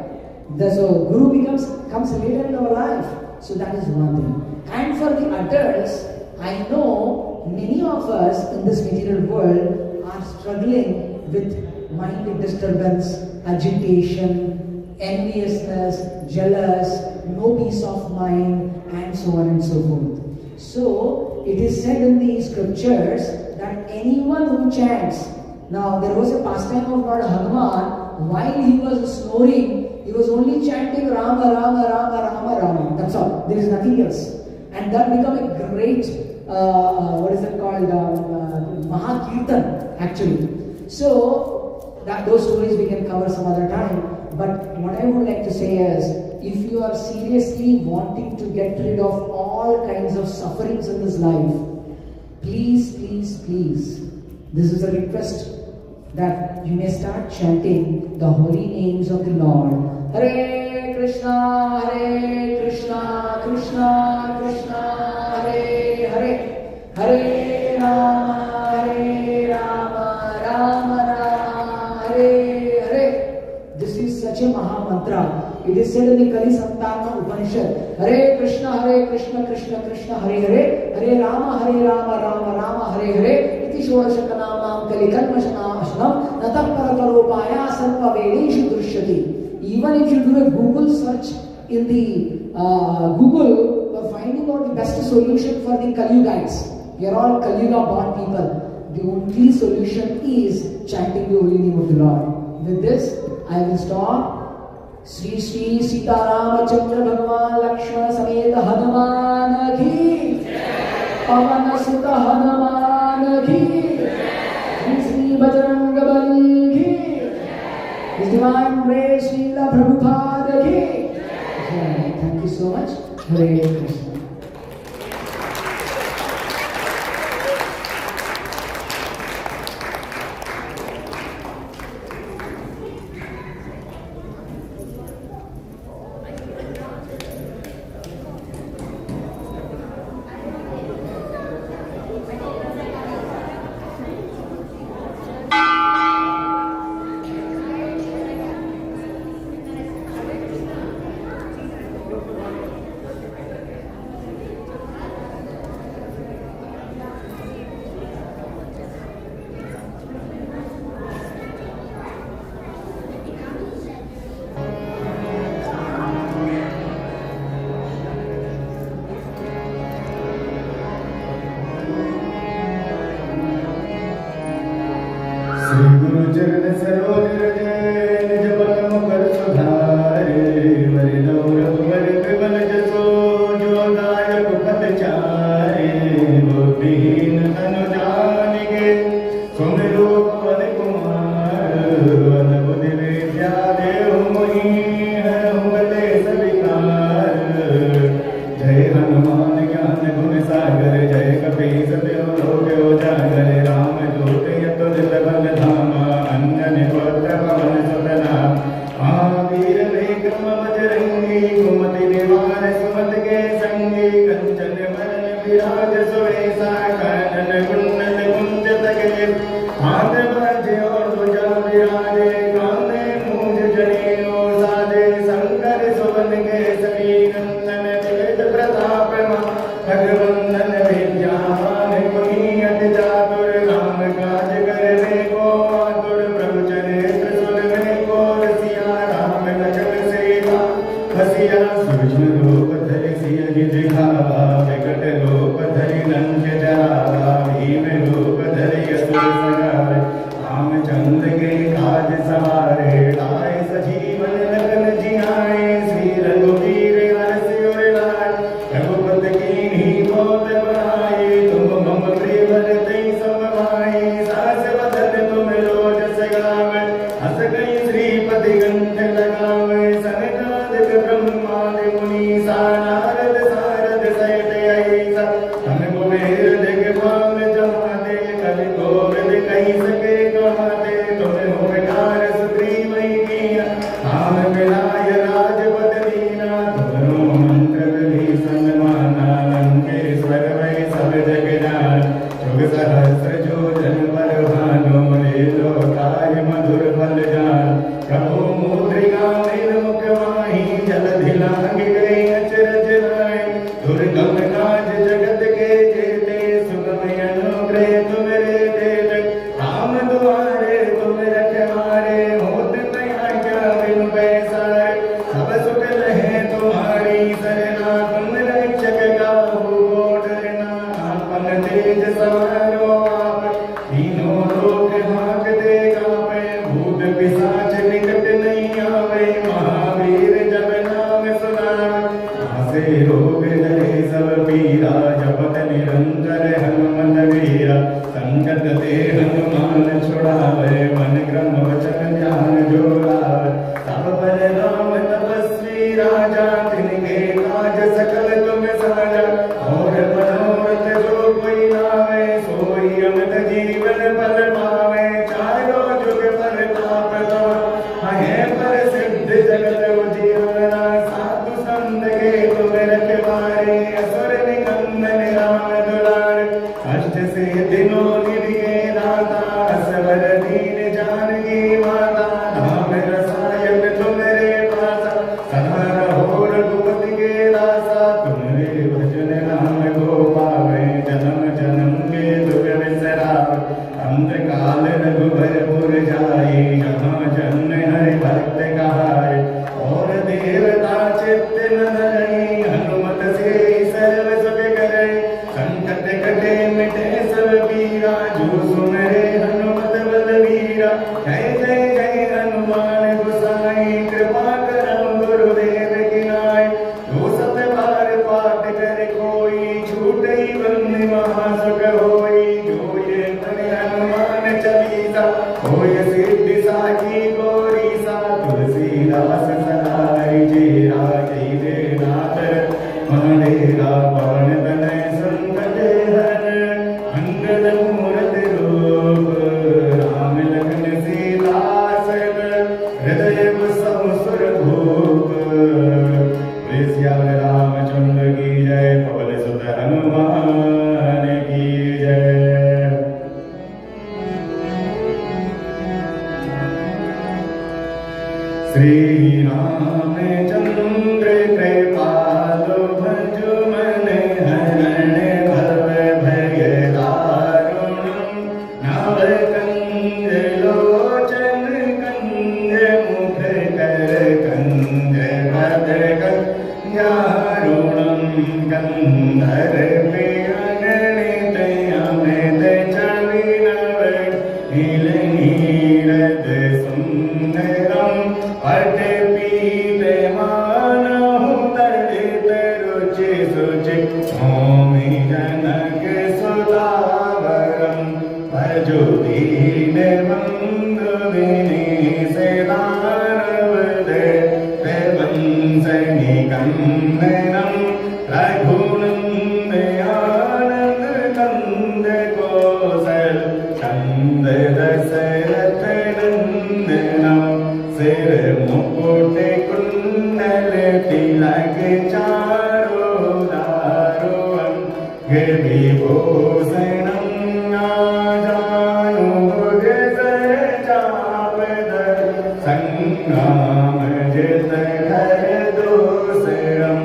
B: So Guru comes later in our life. So that is one thing. And for the adults, I know many of us in this material world are struggling with mind disturbance, agitation, enviousness, jealous, no peace of mind, and so on and so forth. So it is said in the scriptures that anyone who chants, now there was a pastime of Lord Hanuman, while he was snoring, he was only chanting Rama, Rama, Rama, Rama, Rama. That's all. There is nothing else. And that became a great, what is it called, Mahakirtan actually. So, those stories we can cover some other time. But what I would like to say is, if you are seriously wanting to get rid of all kinds of sufferings in this life, please, this is a request that you may start chanting the holy names of the Lord. Hare Krishna, Krishna Krishna, Hare Hare, Hare Rama, Rama Rama, Hare Hare. This is such a Maha Mantra. It is said in the Kali Santana Upanishad, Hare Krishna, Krishna Krishna, Hare Hare, Hare Rama, Rama Rama, Hare Hare, iti Shorashakanamam Kali Kalmashanam, Nataparaparopaya Sarva Vedeshu Drishyati. Even if you do a Google search in the Google for finding out the best solution for the Kali Yugites, we are all Kali Yuga born people. The only solution is chanting the holy name of the Lord. With this, I will stop. Sri Sri Sita Ramachandra Bhagavan Lakshmana Sameta Hanuman ki Pavana Sutta Hanuman ki Sri Sri Bajranga Bali ki His Divine Grace Srila Prabhupada ki. Thank you so much. Hare Krishna.
D: चरण सरोज जय निजमन मुकुर सुधारे वरनौ रघुवर विमल जसो जो दायक पदचारे बुद्धि तनुजानिकै सुमिरौ पवन कुमार बुद्धि विद्या दēhu mōhi हरhu kalēśa vikāra जय हनुमान ज्ञान गुण सागर जय कपीस तिहु लोक उजागर राम दूत अतुलित बाladhāmaṃ अंजनी पुत्र पवन सुत नाम महावीर विक्रम बजरंगी कुमति निवार सुमति के संगी कंचन बरन विराज सुवेशा कानन कुंडल कुंचित केश हाथ बाजे और ध्वजा विराजे कांधे मूंज जनेऊ साजे शंकर सुवन केसरी नंदन तेज प्रताप भगवंदन विद्यावान गुणी अति चातुर राम काज करने को आतुर प्रभु चरित्र सुनने को रसिया राम लखन सीता हसिया सूक्ष्म रूप धरि सियहि दिखावा विकट रूप धरि लंक जरावा भीम रूप धरि असुर संहारे रामचंद्र के काज सवारे लाए सजीवन लखन जियाए श्री रघुवीर हरषि उर लाए रघुपति कीन्ही बहुत बड़ाई तुम मम प्रिय भरतहि सम भाई सहस वदन तुम रोजस गावै हस कहि श्रीपति कंठ लगावै सनकादिक ब्रह्मादि मुनीसा नारद सारद सहित अहिसा तन कुबेर दिग्पाल जमाते कलि गोविंद कहि सके कहाते तुम्हें हो विकार सुग्रीवहि कीन्हा राम मिलाय राजपद दीना तुम्हरो मंत्र विभीषण माना लंकेश्वर वै सब जग जान जुग सहस्र योजन पर भानु लीलो काय मधुर फल जान प्रभु मुद्रिका मेर मुख माहि जलधि लांघि गए अचरज लाए दुर्गम काज जगत के जेते सुगम अनुग्रह तुमरे देते राम दुआरे तुम रखवारे होत न आज्ञा बिनु पैसारे सब सुख लहे तुम्हारी सरना तुम रक्षक काहू को डरना आपन तेज सवारो आप तीनों लोक भागते कापे भूत पिशाच निकट नहीं आवे महावीर जब नाम सुनावे नासे रोग हरे सब पीरा भजन कंदन राम दुलार अष्ट से दिनों निधिये दाता असवर दीन जानकी माता धाम रसायन तुम्हारे पासा सदा रहो रघुपति के दासा तुम्हारे भजन नाम को पावे जन्म जन्म के दुख बिसरावे अंत काल रघुबरपुर जाए जहाँ जन हरि भक्त कहाए और देवता चित्त न धरई हनुमत से सर्व सुख करई संकट कटे मिटे सब पीरा जो सुमरे हनुमत बलवीरा जय जय जय हनुमान गोसाई कृपा करम गुरुदेव की नाय जो सत बार पाठ कर कोई छूटई बंदी महासुख होई जो ये मन हनुमान चालीसा होय सिद्धि साखी गौरी सा तुलसीदास सदा हरि राखी दे नाथ मनेरा पवन तनय संकट हर मंगल मूर्ति रूप राम लखन सीता सहित हृदय बसहु सुर भूप श्याम रामचंद्र की जय पवन सुत हनुमान की जय। श्री रामचंद्र कृपालु भजु मन हरण भव भय दारुणं नव कंज लोचन कंज मुख कर कंज भद्र कंजारुणं गंधर प्रियगणित अमित छवि नव नील नीरद सुंदरं पट पीत मानहु तड़ित रुचि सुचि स्वामी जनक सुदावरं भजो दीन बंधु विनीत दानव वंशनि कंदनं रघुनंदन आनंद कंद कौशल चंद दशरथ नंदनं सिर मुकुट कुंडल तिलक चारो दारो अंग विभूषणं आजानु सर चापदर संग्राम जित कर दूसरं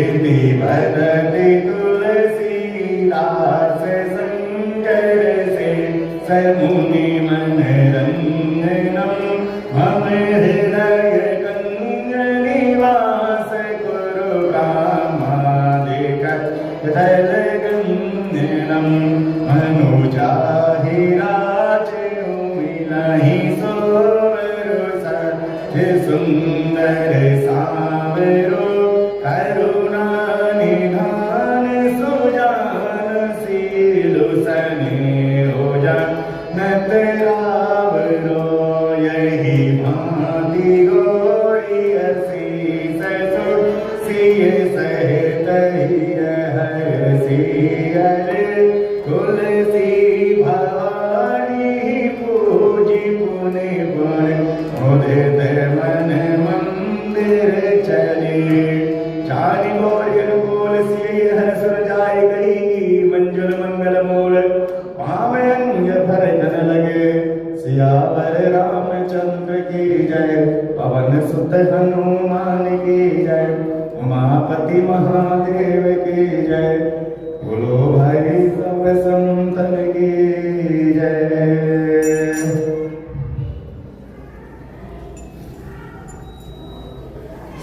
D: इति वदति तुलसीदास शंकर से समुनि मनरंजनं मम हृदय कंज निवास कुरु कामादिक दल गंजनं मनुजाहि राजु मिलहि सोवरु सत्य सुंदर सावरो करुणा निधान सुजान सीलु सनेहो जनत रावरो यही भांति गोरी असीस सिय सहित हरसी हरे तुलसी भवानी पूजी पुनि पुनि उदित मन मंदिर चले चारि मोर बोल सिय हर सुर जाय गई मंजुल मंगल मूल पावंग भर जन लगे सियावर रामचंद्र की जय पवन सुत हनुमान की जय उमापति महादेव की जय बोलो भाई सब संतन की जय।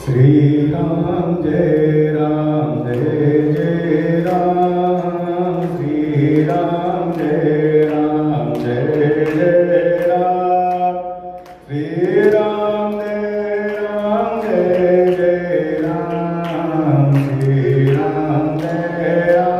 D: श्री राम जय राम जय जय राम श्री राम जय राम जय जय राम श्री राम जय जय राम श्री राम जय राम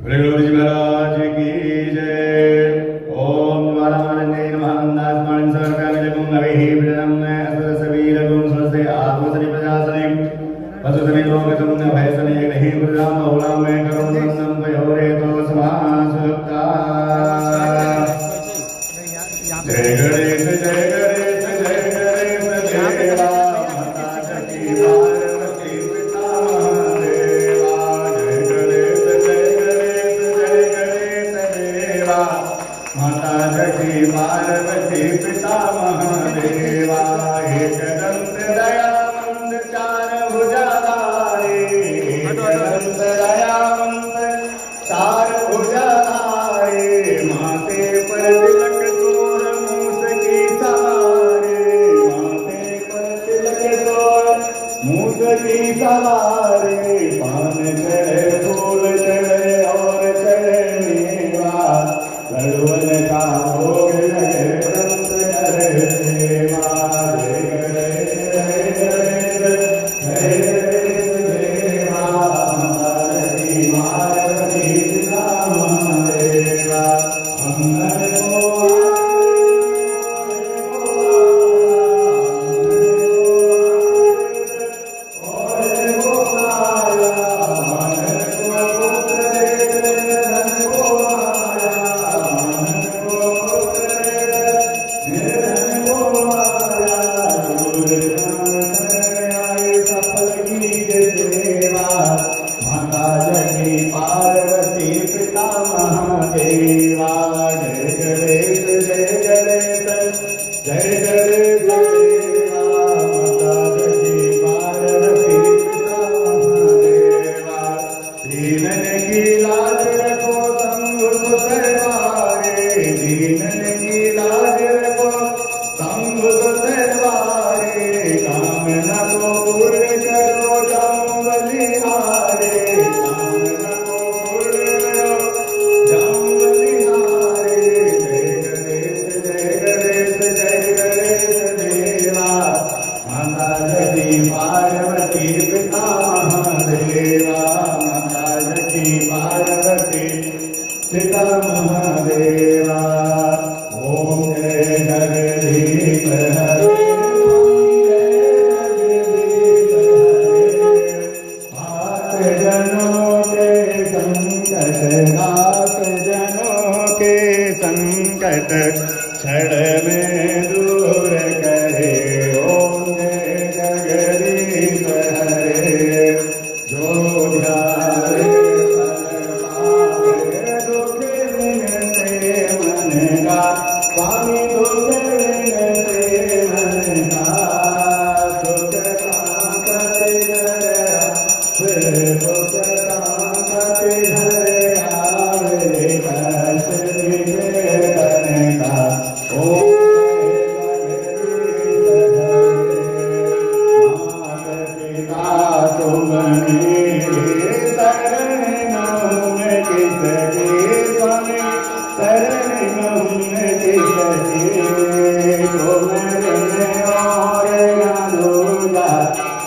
D: प्रभुजी महाराज की जय। ओम वाराणसी नमः। नास्मन् सर्वकामजगुं अभिहि प्रणम्य असुरसवीरगुं स्वस्ते आत्मसनि प्रजासने वसुसनि लोकतं न भयसने नहि प्रजां बहुलां मे करुणं भयोरेतो समासुप्ता। जय गणेश जय गणेश जय गणेश देवा माता जकी पार्वती पिता महादेवा। जय गणेश जय गणेश जय गणेश देवा माता जकी पार्वती पिता महादेवा। एक दंत दयावंत चार भुजाधारी। एक दंत दयावंत चार भुजाधारी। माथे पर तिलक तोर मूस की सवारी। माथे पर तिलक तोर मूस की सवारी। पान चढ़े फूल चढ़े और चढ़े मेवा। लड़ुअन का भोग लगे व्रत करे सेवा। जय गणेश जय गणेश जय गणेश देवा माता जकी पार्वती पिता महादेवा। अंगन को माता जकी पार्वती पिता महादेवा। जय गणेश जय गणेश जय गणेश देवा माता जकी पार्वती पिता महादेवा। दीनन की लाज रखो संग सुतरवारे। दीनन की लाज रखो संग सुतरवारे। कामना को पूर्ण करो जाऊं बलिहारे। कामना को पूर्ण करो जाऊं बलिहारे। जय गणेश जय गणेश जय गणेश देवा माता जकी पार्वती पिता महादेवा। माता जकी पार्वती पिता महादेवा। ओम जय जगदीश हरे। जनों के संकट नाथ जनों के संकट क्षण में दूर करे। ओम जय जगदीश हरे। जो ध्यान दुख मिलते मन का स्वामी दुख मिलते मन का। दुख संकट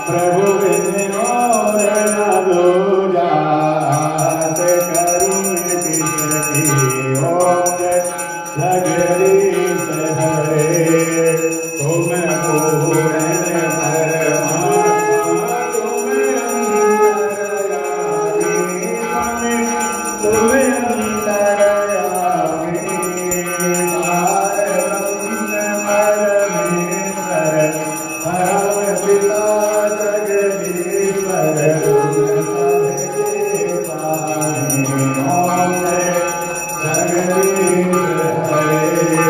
D: प्रभु बिन और न दूजा से करुण किसकी। ओम जगदीश हरे। तुम पूर्ण परमात्मा तुम अंतर्यामी। तुम अंतर्यामी परमेश्वर परम पिता जगदीश्वर तुम सबके स्वामी। ओम जगदीश हरे।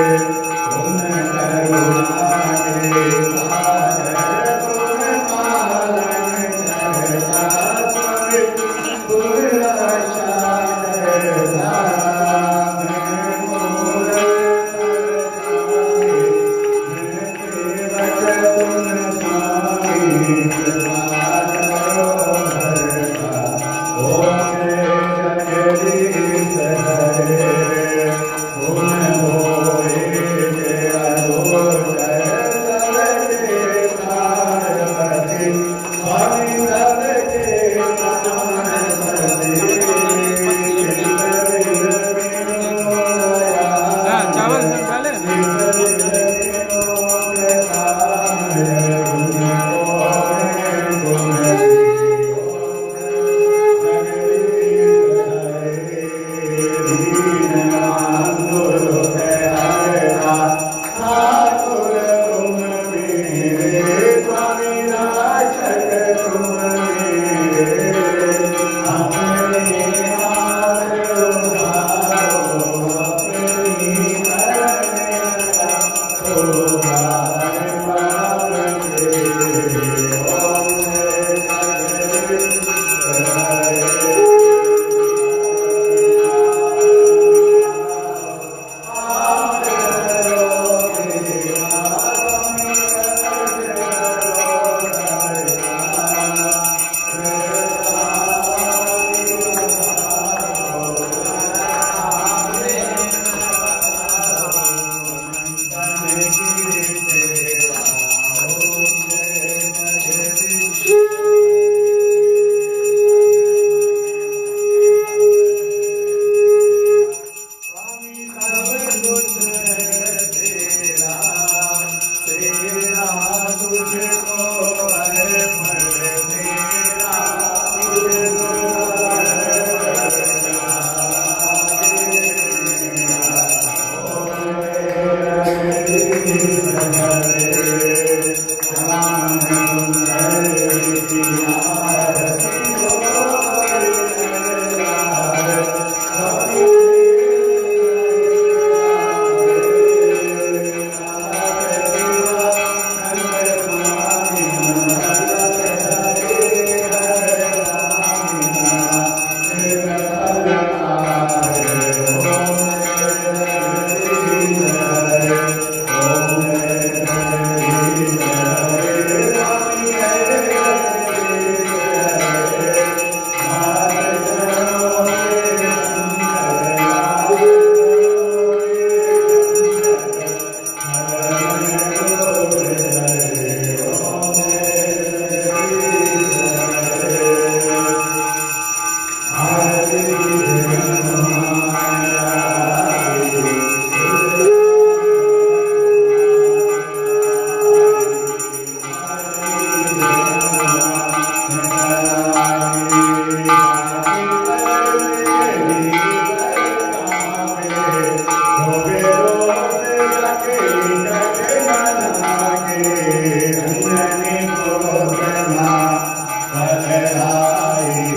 D: तुम करुणा के सागर तुम पालन करता। तुम रक्षा करता। तुम स्वामी कृपा करो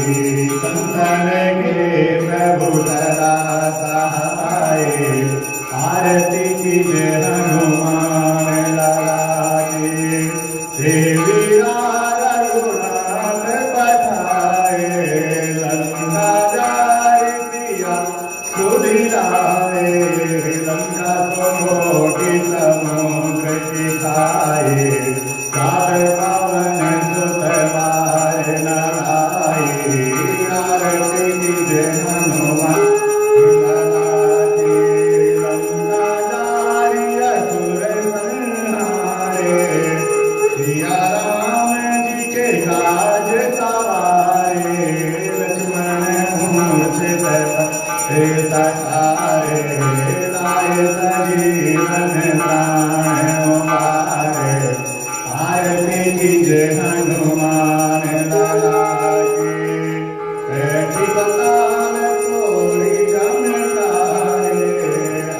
D: संतन के प्रभु सदा सहाय आरती कीजे हनुमान लाला की देवीरा रघुनाथ बधाए लंका जारी पिया सुधिराए लंका को मोटी समुद्र की खाए सार पावन सुत बार नाराय आरती कीजे हनुमान लाला की लंका जारी असुर संहारे सिया राम जी के काज सवारे लक्ष्मण मूर्छित पथे सखारे लाए सजीवन प्राण उबारे आरती कीजे हनुमान लाला की बैठी बतान कोई चमत्कारे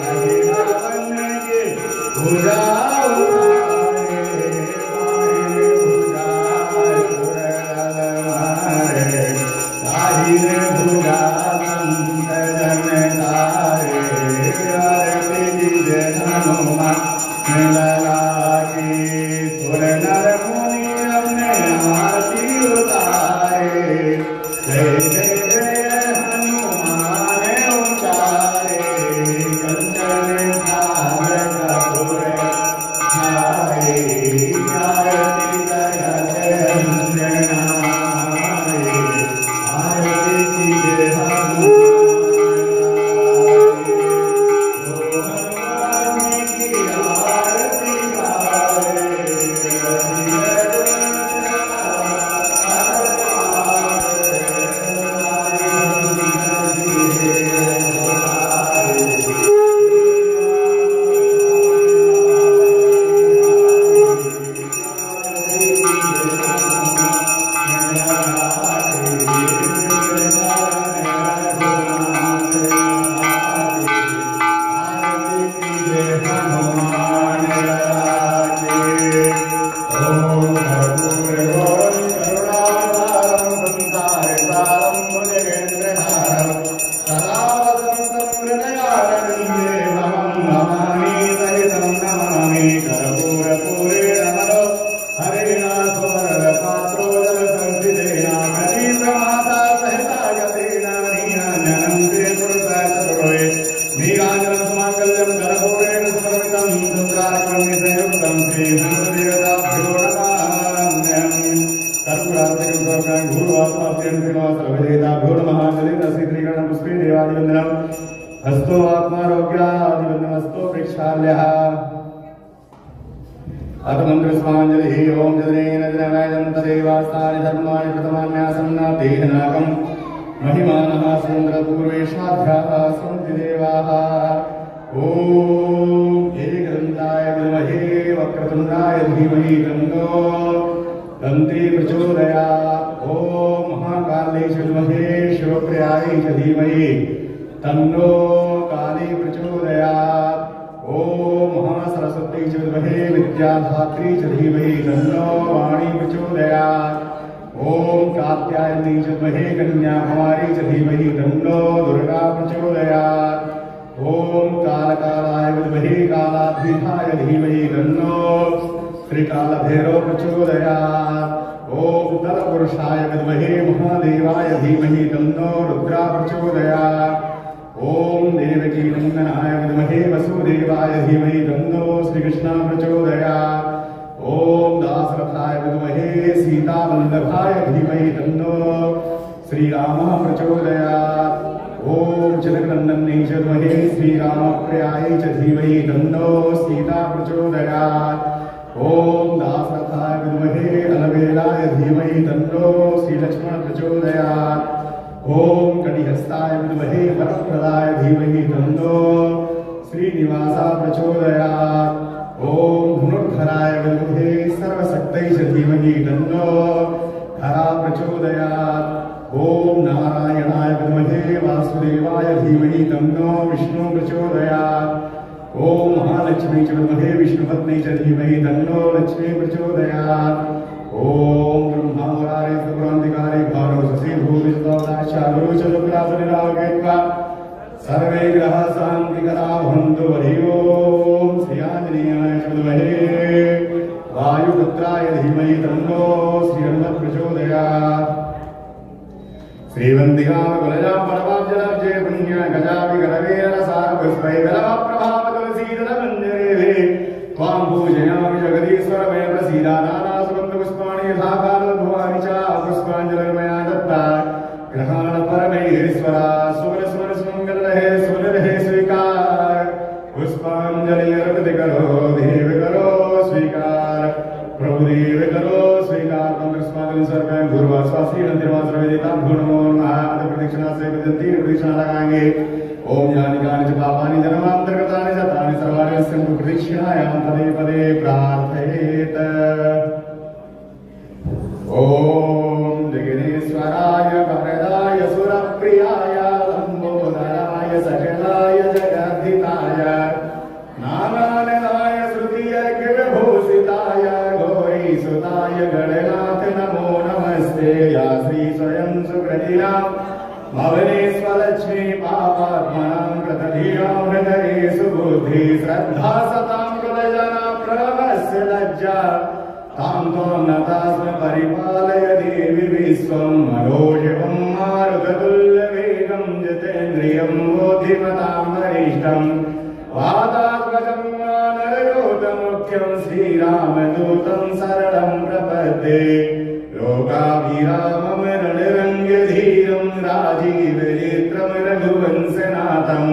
D: अहि रावण के भुजा उतारे बाएं भुजा सुरल मारे दाहिने भुजा संत जन तारे आरती कीजे हनुमान लाला की सुर नर मुनि अपने आरती उतारे जय जय जय हनुमान उचारे कंचन थाल कपूर हारे आरती करते अंजनाए आरती कीजे हनुमान की आरती गावे हस्तो आत्मारोग्यादिवन्दनमस्तो प्रेक्षाल्यः अथ मन्त्रस्माञ्जलिः ओम जनेन जननायं तदेवास्तानि धर्माणि प्रथमान्यासन्ना तेहनाकं महिमानः सुन्दरपूर्वेशाध्याः सन्ति देवाः ओम एकदन्ताय विद्महे वक्रतुण्डाय धीमहि तन्नो दन्ती प्रचोदयात् ओम महाकालेश् विद्महे शिवप्रियाय च धीमहि तन्नो काली प्रचोदयात् ओम महासरस्वती च विद्महे विद्याधात्री च धीमहि तन्नो वाणी प्रचोदयात् ओम कात्यायनी च विद्महे कन्याकुमारी च धीमहि तन्नो दुर्गा प्रचोदयात् ओम कालकालाय विद्महे कालातीताय धीमहि तन्नो श्रीकालभैरव प्रचोदयात् ओम तलपुरुषाय विद्महे महादेवाय धीमहि तन्नो रुद्रा प्रचोदयात् ओम देवकी नंदनाय विद्महे वसुदेवाय धीमहि तन्नो श्रीकृष्ण प्रचोदयात् ओम दासरथाय विद्महे सीतावल्लभाय धीमहि तन्नो श्रीरामः प्रचोदयात् ओम जनकनंदने च विद्महे श्रीरामप्रियाय च धीमहि तन्नो सीता प्रचोदयात् ओम दासरथाय विद्महे अलवेलाय धीमहि तन्नो श्रीलक्ष्मण प्रचोदयात् ओम कटिहस्ताय विद्महे वरप्रदाय धीमहि तन्नो श्रीनिवासा प्रचोदयात् ओम धनुर्धराय विद्महे सर्वशक्तये च धीमहि तन्नो हरा प्रचोदयात् ओम नारायणाय विद्महे वासुदेवाय धीमहि तन्नो विष्णु प्रचोदयात् ओम महालक्ष्मी च विद्महे विष्णुपत्नी च धीमहि तन्नो लक्ष्मी प्रचोदयात् ओम ब्रह्मा मुरारे सुपुरांतिकारे भारो शशि भूमि चारुचतुर्ग्रासनिरागेत्वा सर्वे ग्रह शान्तिकरा भवन्तु। हरि ओम्। श्री आञ्जनेयाय विद्महे वायुपुत्राय धीमहि तन्नो श्रीहनुमत् प्रचोदयात्। श्रीवन्दिकामकुलजां परमाब्जलब्जे पुण्य गजाविगरवेरसारपुष्पैर्गलमप्रभावतुलसीदलमञ्जरेः त्वां पूजयामि जगदीश्वर मे प्रसीद। नानासुगन्धपुष्पाणि यथा कालोद्भवानि च पुष्पाञ्जलिर्मया दत्ता ग्रहाण परमैश्वरा। सुमन सुमन सुमंगल रहे स्वीकार पुष्पांजलि अर्पित करो देव करो स्वीकार प्रभु देव करो स्वीकार। पुष्पांजलि सर्वं गुरुवास्वासी नंदिवास वेदिता भूनमो नमः। प्रदक्षिणा से प्रदक्षिणा लगाएंगे। ओम ज्ञानिकानि च पापानि जन्मान्तर्गतानि च तानि सर्वाणि सन्तु प्रदक्षिणायां पदे पदे प्रार्थयेत्। ओम जगदीश्वराय वरदाय सुरप्रियाय लंबोदराय सकलाय जगद्धिताय नानाननाय श्रुतियज्ञविभूषिताय गौरीसुताय गणनाथ नमो नमस्ते। या श्री स्वयं सुकृतिनां भवनेश्वरलक्ष्मी पापात्मनां कृतधियां हृदये सुबुद्धि श्रद्धा सतां कुलजना प्रभस्य लज्जा तां त्वां नतास्म परिपालय देवि विश्वं मनोजवं मारुततुल्यवेगं जितेन्द्रियं बुद्धिमतां वरिष्ठं वातात्मजं वानरयोतमुख्यं श्रीरामदूतं शरणं प्रपद्ये। लोकाभिरामं रणरङ्गधीरं राजीवनेत्रं रघुवंशनाथं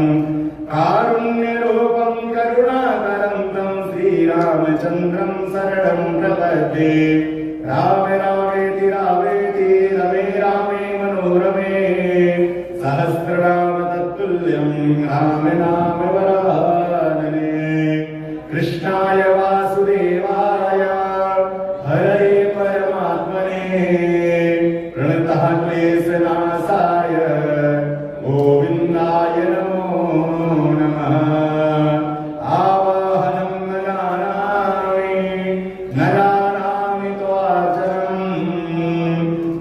D: कारुण्यरूपं करुणाकरं तं श्रीरामचन्द्रं शरणं प्रपद्ये। राम रामेति रामेति रमे रामे मनोरमे सहस्रनाम तत्तुल्यं राम नाम वरानने। कृष्णाय वासुदेवाय हरये परमात्मने प्रणतः क्लेशनाशाय गोविन्दाय नमो नमः। आवाहनं नराणामि त्वार्चनं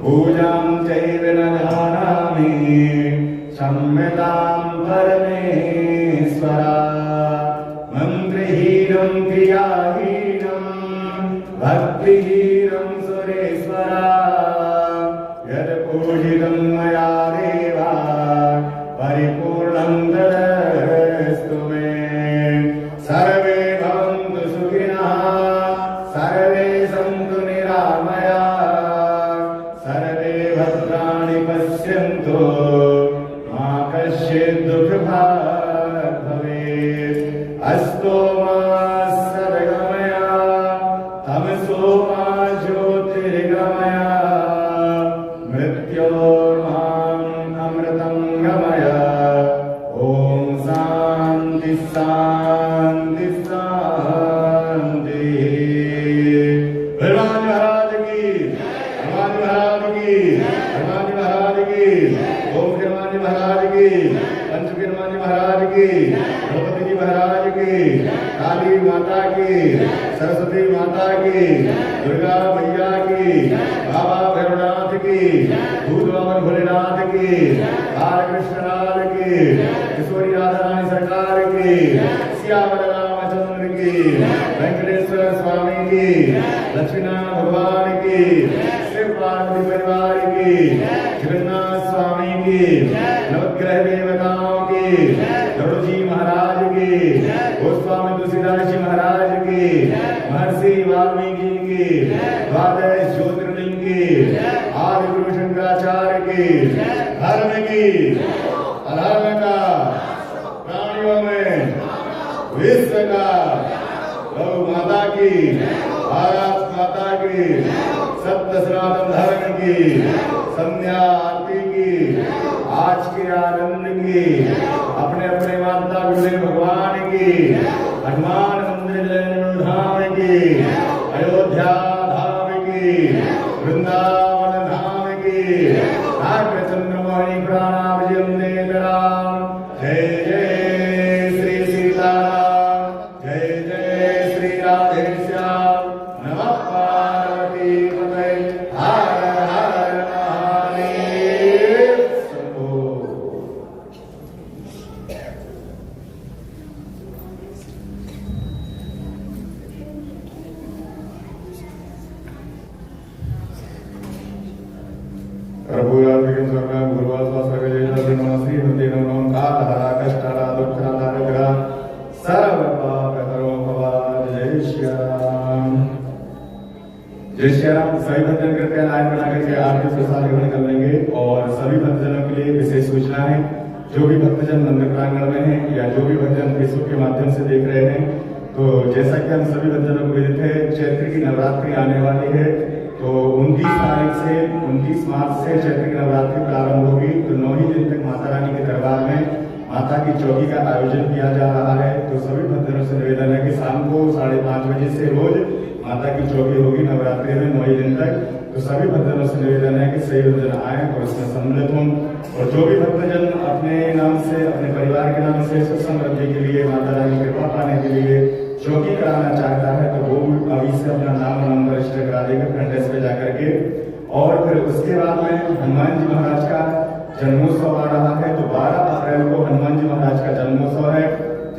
D: पूजां चैव न जानामि क्षम्यतां परमेश्वरा। मन्त्रहीनं क्रियाहीनं भक्तिहीनं सुरेश्वरा। यत्पूजितं मया देवा परिपूर्णं तदस्तु मे। सर्वे भवन्तु सुखिनः सर्वे सन्तु निरामयाः सर्वे भद्राणि पश्यन्तु मा कश्चित् दुःखभाग् भवेत्। अस्तो मा सद्गमय तमसो मा ज्योतिर्गमय मृत्योर्माम् अमृतं गमय। ॐ शान्ति शान्ति शान्ति। हनुमान महाराज की, हनुमान महाराज की, हनुमान महाराज की। ओम हनुमान महाराज की, पंचमुखी हनुमान महाराज की, द्रौपदी जी महाराज की, काली माता की, सरस्वती माता की, दुर्गा मैया की, बाबा भैरवनाथ की, भूत बाबा भोलेनाथ की, बालकृष्णलाल की, किशोरी राधा रानी सरकार की, सियावर रामचंद्र की, वेंकटेश्वर स्वामी की, लक्ष्मीनारायण भगवान की, शिव पार्वती परिवार की, जगन्नाथ स्वामी की, नवग्रह देवताओं की, गरुड़जी महाराज की, गोस्वामी तुलसीदास जी महाराज की, महर्षि वाल्मीकि की, द्वादश ज्योतिर्लिंग की, आदि गुरु शंकराचार्य की, धर्म की, अधर्म का, प्राणियों में, विश्व का, गौ माता की, भारत माता की, सत्य सनातन धर्म की, संध्या आरती की, आज के आनंद की, अपने अपने माता गुरुदेव भगवान की, हनुमान मंदिर धाम की, अयोध्या धाम की, वृंदावन धाम की, नागचंद्र मोहिनी प्राणावजयं देतराम। जय जय श्री सीताराम, जय जय श्री राधेश्याम। नमः पार्वती पतये, हर हर महादेव। प्रभुयात्रिकं सर्वं गुरुवासवासकलेन श्री हृदय नमः कालहरा कष्टहरा दुःखहरा नरकहरा सर्वपापहरो भव। जय श्री राम। जय श्री राम। सभी भक्तजन कृपया लाइन बना करके आरती से साथ निकल लेंगे। और सभी भक्तजनों के लिए विशेष सूचना है, जो भी भक्तजन मंदिर प्रांगण में हैं या जो भी भक्तजन फेसबुक के माध्यम से देख रहे हैं, तो जैसा कि हम सभी भक्तजनों को विदित है, चैत्र की नवरात्रि आने वाली है। तो 29 तारीख से 29 मार्च से चैत्र की नवरात्रि प्रारंभ होगी। तो 9 ही दिन तक माता रानी के दरबार में माता की चौकी का आयोजन किया जा रहा है। तो सभी भक्तजनों से निवेदन है कि शाम को 5:30 बजे से रोज माता की चौकी होगी नवरात्रि में 9 दिन तक। तो सभी भक्तजनों से निवेदन है कि सभी भक्तजन आए और इसमें सम्मिलित हों। और जो भी भक्तजन अपने नाम से, अपने परिवार के नाम से सुख समृद्धि के लिए, माता रानी की कृपा पाने के लिए चौकी कराना चाहता है, तो वो अभी से अपना नाम और नंबर रजिस्टर करा देगा फ्रंट डेस्क पे जाकर के। और फिर उसके बाद में हनुमान जी महाराज का जन्मोत्सव आ रहा है। तो 12 अप्रैल को हनुमान जी महाराज का जन्मोत्सव है,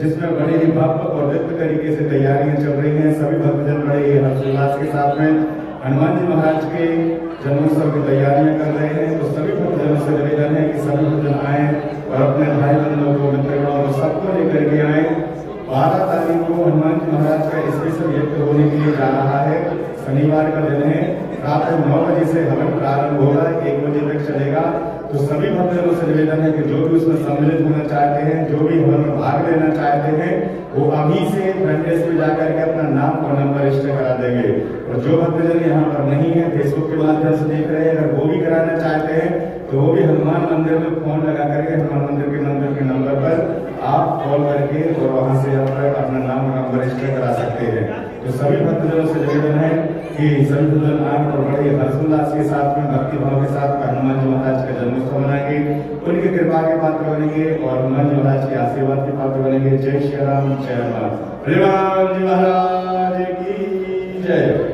D: जिसमें बड़े ही भव्य और दिव्य तरीके से तैयारियां चल रही हैं। सभी भक्तजन बड़े ही हर्षोल्लास के साथ में हनुमान जी महाराज के जन्मोत्सव की तैयारियां कर रहे हैं। तो सभी भक्तजनों से निवेदन है कि सभी भक्तजन आए और अपने भाई बहनों को, मित्रों को, सबको लेकर के आए। 12 तारीख को हनुमान जी महाराज का स्पेशल यज्ञ होने के लिए जा रहा है। शनिवार का दिन है। रात 9 बजे से हवन प्रारंभ होगा, 1 बजे तक चलेगा। तो सभी भक्तजनों से निवेदन है कि जो भी उसमें सम्मिलित होना चाहते हैं, जो भी हवन में भाग लेना चाहते हैं, वो अभी से फ्रंट डेस्क पे जाकर के अपना नाम और नंबर रजिस्टर करा देंगे। और जो भक्तजन यहाँ पर नहीं है, फेसबुक के माध्यम से देख रहे हैं, अगर वो भी कराना चाहते हैं, तो वो भी हनुमान मंदिर में फोन लगा करके हनुमान मंदिर के नंबर पर आप कॉल करके और वहां से अपना नाम और नंबर रजिस्टर करा सकते हैं। तो सभी भक्तजनों से निवेदन है कि सभी भक्तजन आए और बड़े हर्षोल्लास के साथ में, भक्ति भाव के साथ हनुमान जी महाराज का जन्मोत्सव मनाएंगे, उनकी कृपा के पात्र बनेंगे और हनुमान जी महाराज के आशीर्वाद के पात्र बनेंगे। जय श्री राम, जय हनुमान। हनुमान जी महाराज की जय।